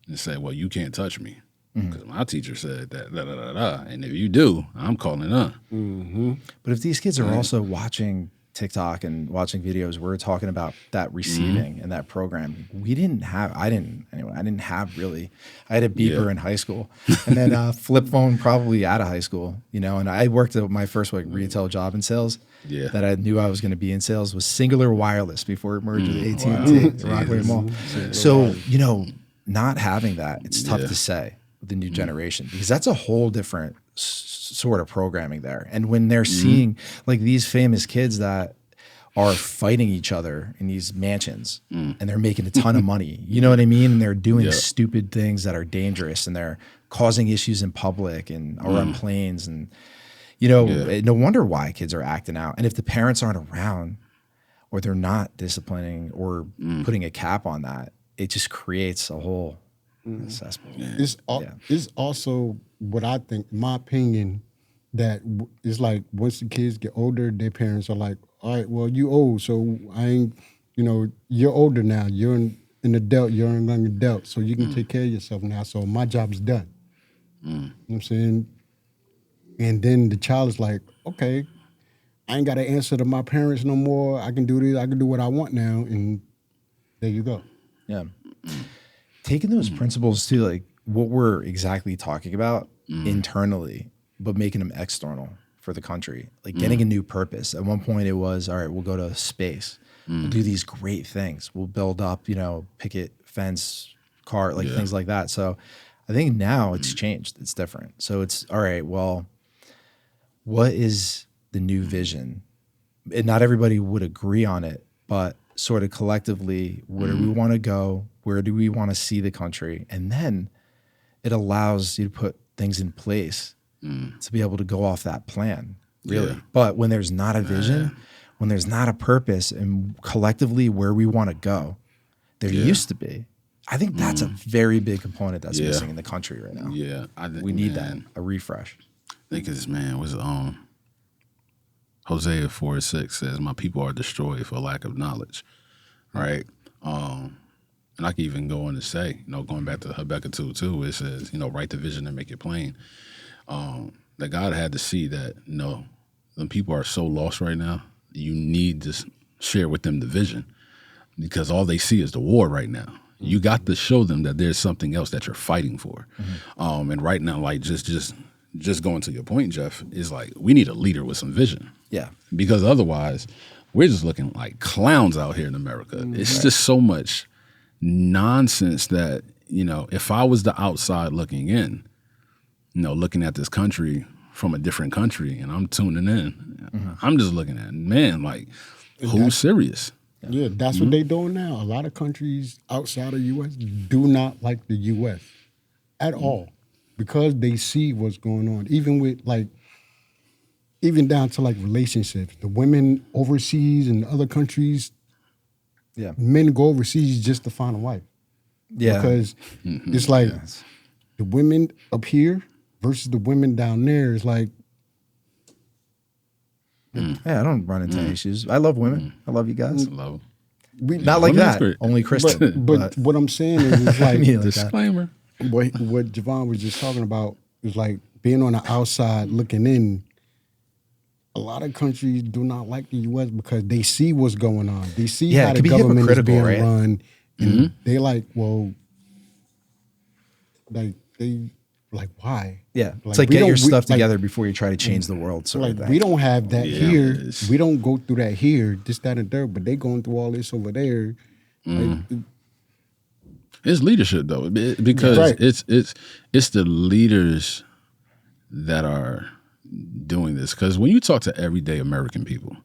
and say, well, you can't touch me because my teacher said that, da, da, da, da. And if you do, I'm calling on. But if these kids are also watching TikTok and watching videos, we're talking about that receiving and that program. I didn't have really. I had a beeper in high school and then a flip phone probably out of high school, and I worked at my first retail job in sales. Yeah. that I knew I was going to be in sales was Singular Wireless before it merged with AT&T, Rockaway Mall. So, not having that, it's tough to say with the new generation, because that's a whole different sort of programming there. And when they're seeing like these famous kids that are fighting each other in these mansions and they're making a ton of money, you know what I mean? And they're doing stupid things that are dangerous and they're causing issues in public and or on planes. And, no wonder why kids are acting out. And if the parents aren't around or they're not disciplining or putting a cap on that, it just creates a whole cesspool. It's also what I think, in my opinion, that it's like once the kids get older, their parents are like, all right, well, you old, so I ain't, you're older now. You're an adult, you're a young adult, so you can take care of yourself now. So my job is done. You know what I'm saying? And then the child is like, okay, I ain't got to answer to my parents no more. I can do this. I can do what I want now. And there you go. Yeah. Taking those principles to like what we're exactly talking about internally, but making them external for the country, like getting a new purpose. At one point it was, all right, we'll go to space. We'll do these great things. We'll build up, picket fence, car, like things like that. So I think now it's changed. It's different. So it's, all right, well, what is the new vision? And not everybody would agree on it, but sort of collectively, where do we want to go? Where do we want to see the country? And then it allows you to put things in place to be able to go off that plan, really. Yeah. But when there's not a vision, when there's not a purpose, and collectively where we want to go, there used to be. I think that's a very big component that's missing in the country right now. Yeah, we need that, a refresh. I think it's, was Hosea 4:6 says, "My people are destroyed for lack of knowledge," right? And I can even go on to say, going back to Habakkuk 2:2, it says, write the vision and make it plain. That God had to see that, them people are so lost right now. You need to share with them the vision, because all they see is the war right now. You got to show them that there's something else that you're fighting for. And right now, like just going to your point, Jeff, is like we need a leader with some vision. Yeah. Because otherwise, we're just looking like clowns out here in America. It's just so much nonsense that, if I was the outside looking in, looking at this country from a different country, and I'm tuning in, I'm just looking at, man, like, who's serious? Yeah, that's what they're doing now. A lot of countries outside of the U.S. do not like the U.S. at all, because they see what's going on. Even down to like relationships. The women overseas in other countries, men go overseas just to find a wife. Yeah. Because it's like the women up here versus the women down there is like. Yeah, I don't run into any issues. I love women. I love you guys. Love Not like that. Only Kristen. But what I'm saying is like disclaimer. What Javon was just talking about is like being on the outside looking in. A lot of countries do not like the U.S. because they see what's going on. They see how the government is being run, and they like, well, like they like why? Yeah, it's like get your stuff together before you try to change the world. So like we don't have that here. We don't go through that here. This, that, and third. But they going through all this over there. Like, it's leadership though, because it's the leaders that are doing this. Because when you talk to everyday American people,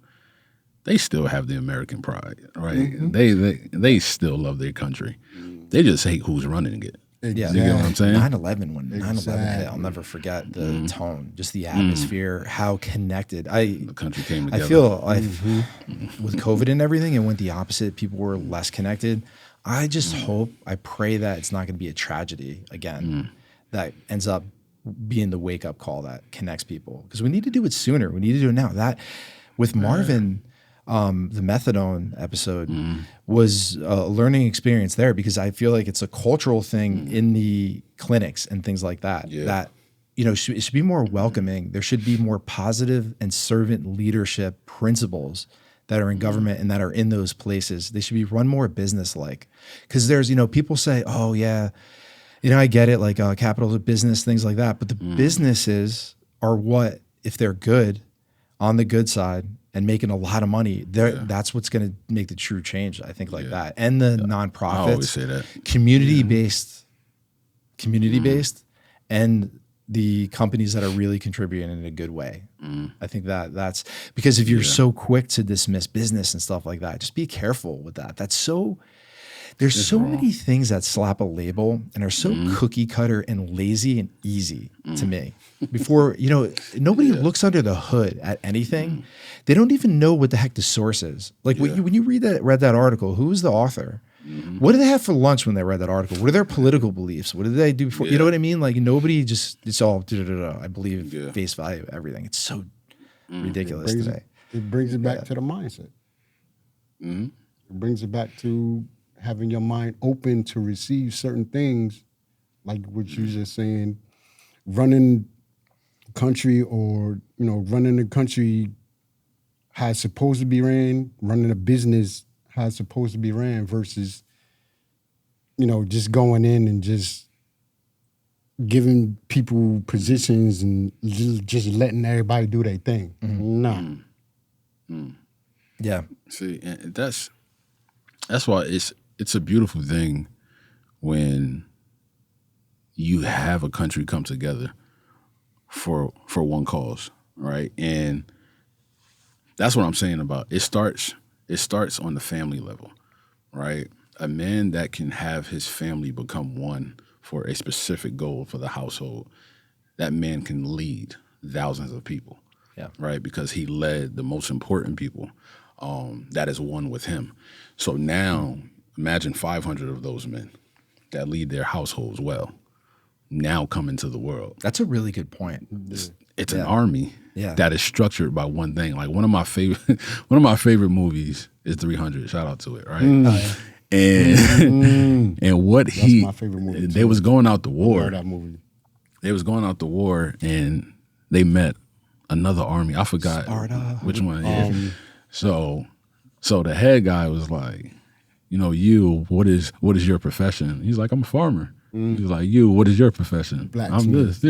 they still have the American pride, right? They still love their country. They just hate who's running it. Exactly. You get what I'm saying? 9/11, when 9/11 hit, I'll never forget the tone, just the atmosphere, how connected. The country came together. I feel with COVID and everything, it went the opposite. People were less connected. I just hope, I pray that it's not going to be a tragedy again that ends up being the wake-up call that connects people. Because we need to do it sooner. We need to do it now. That with Marvin, the methadone episode was a learning experience there, because I feel like it's a cultural thing in the clinics and things like that. Yeah. That it should be more welcoming. There should be more positive and servant leadership principles that are in government and that are in those places. They should be run more business-like. Because there's, people say, oh yeah, I get it, like capital business, things like that. But the businesses are what, if they're good, on the good side and making a lot of money, that's what's going to make the true change, I think, like that. And the nonprofits, I always say that. community-based, and the companies that are really contributing in a good way. I think that's because if you're so quick to dismiss business and stuff like that, just be careful with that. There's so many things that slap a label and are so cookie cutter and lazy and easy to me. Before, nobody looks under the hood at anything. They don't even know what the heck the source is. Like when you read that article, who was the author? What did they have for lunch when they read that article? What are their political beliefs? What did they do before? You know what I mean? Like nobody it's all, I believe face value, everything. It's so ridiculous today. It brings it back to the mindset. It brings it back to having your mind open to receive certain things, like what you just saying, running country or, running the country how it's supposed to be ran, running a business how it's supposed to be ran versus, just going in and just giving people positions and just letting everybody do their thing. No. Yeah. See, and that's why it's a beautiful thing when you have a country come together for one cause, right? And that's what I'm saying about it starts on the family level, right? A man that can have his family become one for a specific goal for the household, that man can lead thousands of people, right? Because he led the most important people that is one with him. So now imagine 500 of those men that lead their households well now come into the world. That's a really good point. It's an army that is structured by one thing. Like one of my favorite movies is 300. Shout out to it, right? And what that's my favorite movie. They was going out the war. I love that movie. They was going out the war and they met another army. I forgot Sparta. Which one. So the head guy was like, what is your profession? He's like, I'm a farmer. He's like, what is your profession? I'm this.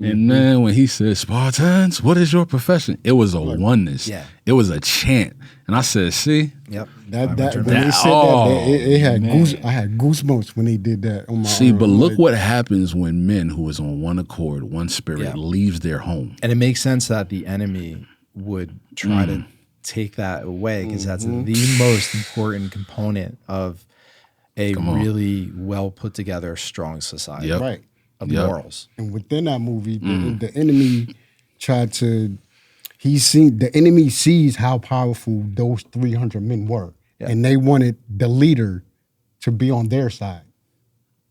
And man, when he said, Spartans, what is your profession? It was a oneness. Yeah. It was a chant. And I said, see? Yep. When they said that, I had goosebumps when they did that on my arm. But look what happens when men who is on one accord, one spirit, leaves their home. And it makes sense that the enemy would try to take that away because that's the most important component of a really well put together, strong society. Right. Of morals. And within that movie, the enemy tried to, the enemy sees how powerful those 300 men were. Yeah. And they wanted the leader to be on their side.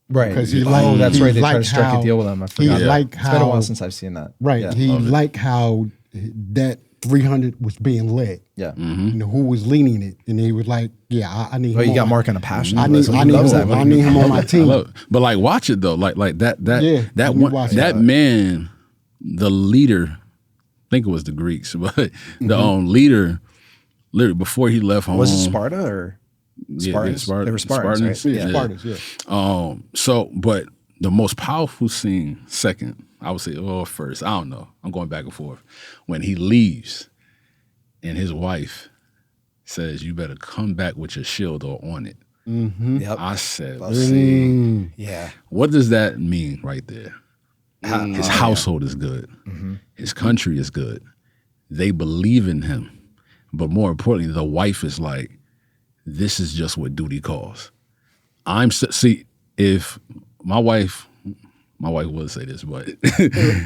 Right. Because that's right. They tried to strike a deal with him. I forgot. It's been a while since I've seen that. Right. Yeah. He liked how that 300 was being led. Yeah. Who was leading it. And he was like, I need him. Well, you got Mark on a passion. I need him on my team. But like, watch it though. Like that man, the leader, I think it was the Greeks, but the leader, literally before he left home. Was it Sparta or Spartans? They were Spartans. Right? Yeah. Spartans, yeah. But the most powerful scene, second, I would say, first, I don't know. I'm going back and forth. When he leaves and his wife says, you better come back with your shield or on it. Yep. I said, yeah. What does that mean right there? His household is good. His country is good. They believe in him. But more importantly, the wife is like, this is just what duty calls. If my wife would say this, but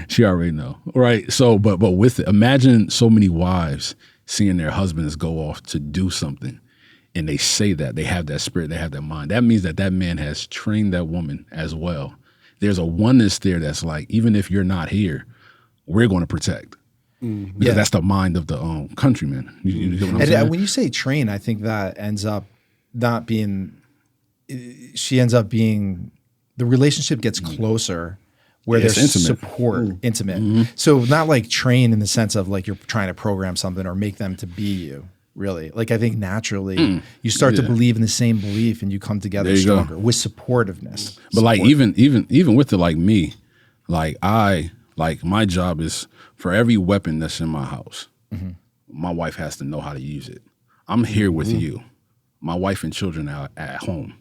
she already know, right? So, but with it, imagine so many wives seeing their husbands go off to do something, and they say that they have that spirit, they have that mind. That means that man has trained that woman as well. There's a oneness there that's like, even if you're not here, we're going to protect. Because that's the mind of the countryman. You get what I'm saying? When you say train, I think that ends up not being. She ends up being. The relationship gets closer where there's intimate. Support, intimate. So not like train in the sense of like you're trying to program something or make them to be you, really. Like I think naturally you start to believe in the same belief and you come together stronger with supportiveness. But like even with it, like me, like my job is for every weapon that's in my house, my wife has to know how to use it. I'm here with you. My wife and children are at home.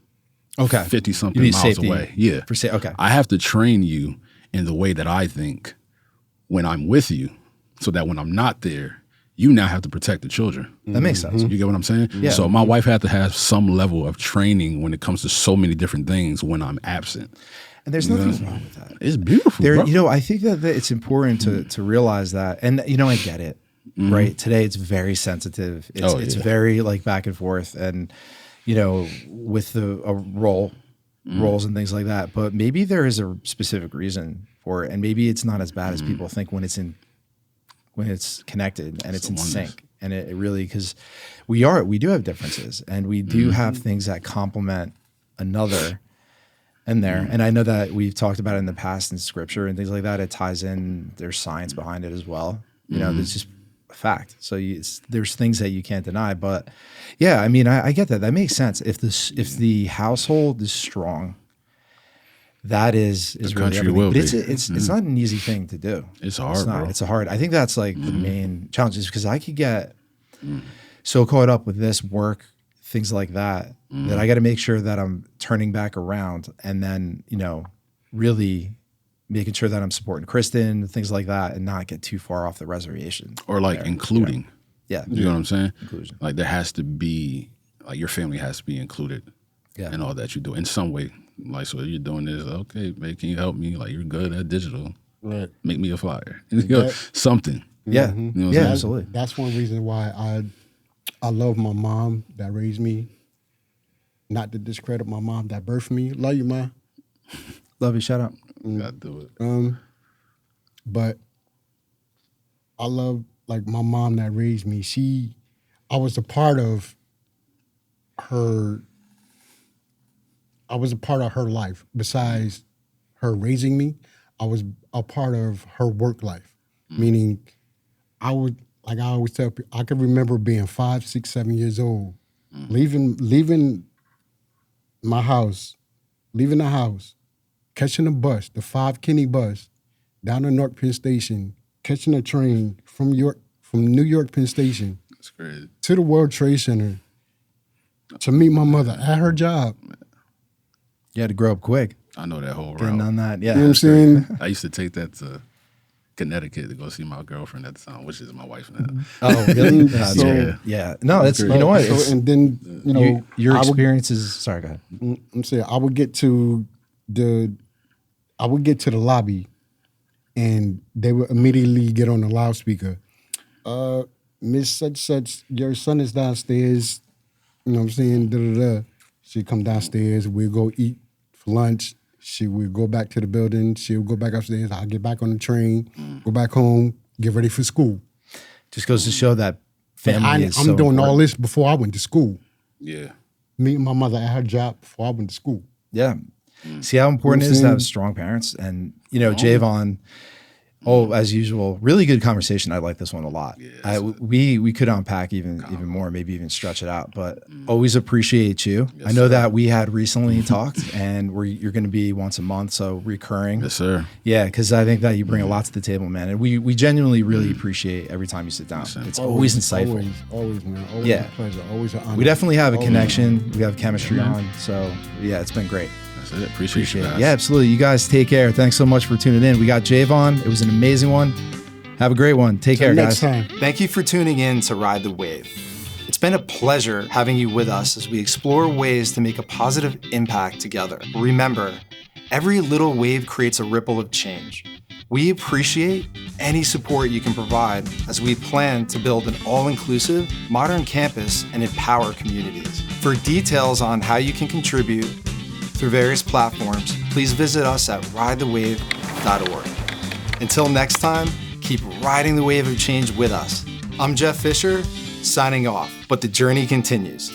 Okay. 50-something miles safety away. Yeah. Okay. I have to train you in the way that I think when I'm with you, so that when I'm not there, you now have to protect the children. That makes sense. You get what I'm saying? Yeah. So my wife had to have some level of training when it comes to so many different things when I'm absent. And there's nothing wrong with that. It's beautiful, bro. I think that it's important to realize that. And, I get it, right? Today, it's very sensitive. It's very like back and forth and, with the roles and things like that. But maybe there is a specific reason for it. And maybe it's not as bad as people think when it's connected and it's in sync. And it really, because we do have differences and we do have things that complement another in there. And I know that we've talked about it in the past in scripture and things like that. It ties in, there's science behind it as well. There's just a fact. So there's things that you can't deny, but yeah, I get that. That makes sense. If the household is strong, that is really country everything. will But be. it's not an easy thing to do. It's hard, bro. It's hard. I think that's like the main challenge is because I could get so caught up with this work, things like that, that I got to make sure that I'm turning back around and then, really making sure that I'm supporting Kristen, things like that, and not get too far off the reservation. Or like including. Yeah. You know what I'm saying? Inclusion. Like there has to be, like your family has to be included in all that you do in some way. Like, so you're doing this, okay, man, can you help me? Like you're good at digital. Right. Make me a flyer. Something. Yeah. You know what I'm Yeah, saying? absolutely. That's one reason why I love my mom that raised me. Not to discredit my mom that birthed me. Love you, Ma. Love you. Shout out. Gotta do it. But I love like my mom that raised me. I was a part of her. I was a part of her life. Besides her raising me, I was a part of her work life. Meaning, I always tell people, I can remember being 5, 6, 7 years old, leaving my house, leaving the house, catching a bus, the 5 Kenny bus, down to North Penn Station, catching a train from New York Penn Station That's crazy. to the World Trade Center to meet my mother at her job. You had to grow up quick. I know that whole Getting route. on that. Yeah. You know what I'm saying? I used to take that to Connecticut to go see my girlfriend at the time, which is my wife now. Oh, really? So- yeah. No, it's, you know what? So, It's, and then, your I would- experiences. Sorry, go ahead. I'm saying I would get to the lobby, and they would immediately get on the loudspeaker. Miss such, your son is downstairs. You know what I'm saying? Da da da. She'd come downstairs. We'd go eat for lunch. She would go back to the building. She would go back upstairs. I'd get back on the train, go back home, get ready for school. Just goes to show that family is I'm so doing all important. this before I went to school. Yeah. Meeting my mother at her job before I went to school. Yeah. See how important You it is to know what I'm have strong parents. And, Javon, as usual, really good conversation. I like this one a lot. Yeah, we could unpack even more, maybe even stretch it out, but always appreciate you. Yes, I know sir. that we had recently talked and you're going to be once a month, so recurring. Yes, sir. Yeah, because I think that you bring a lot to the table, man. And we genuinely really appreciate every time you sit down. Listen. It's always insightful. Always, man. Always Yeah. a pleasure. Always an honor. We definitely have a Always. connection. We have chemistry on. So, yeah, it's been great. That's it. Appreciate you Appreciate it. guys. Yeah, absolutely. You guys take care. Thanks so much for tuning in. We got Javon. It was an amazing one. Have a great one. Take care, next guys. time. Thank you for tuning in to Ride the Wave. It's been a pleasure having you with us as we explore ways to make a positive impact together. Remember, every little wave creates a ripple of change. We appreciate any support you can provide as we plan to build an all-inclusive, modern campus and empower communities. For details on how you can contribute through various platforms, please visit us at ridethewave.org. Until next time, keep riding the wave of change with us. I'm Jeff Fisher, signing off, but the journey continues.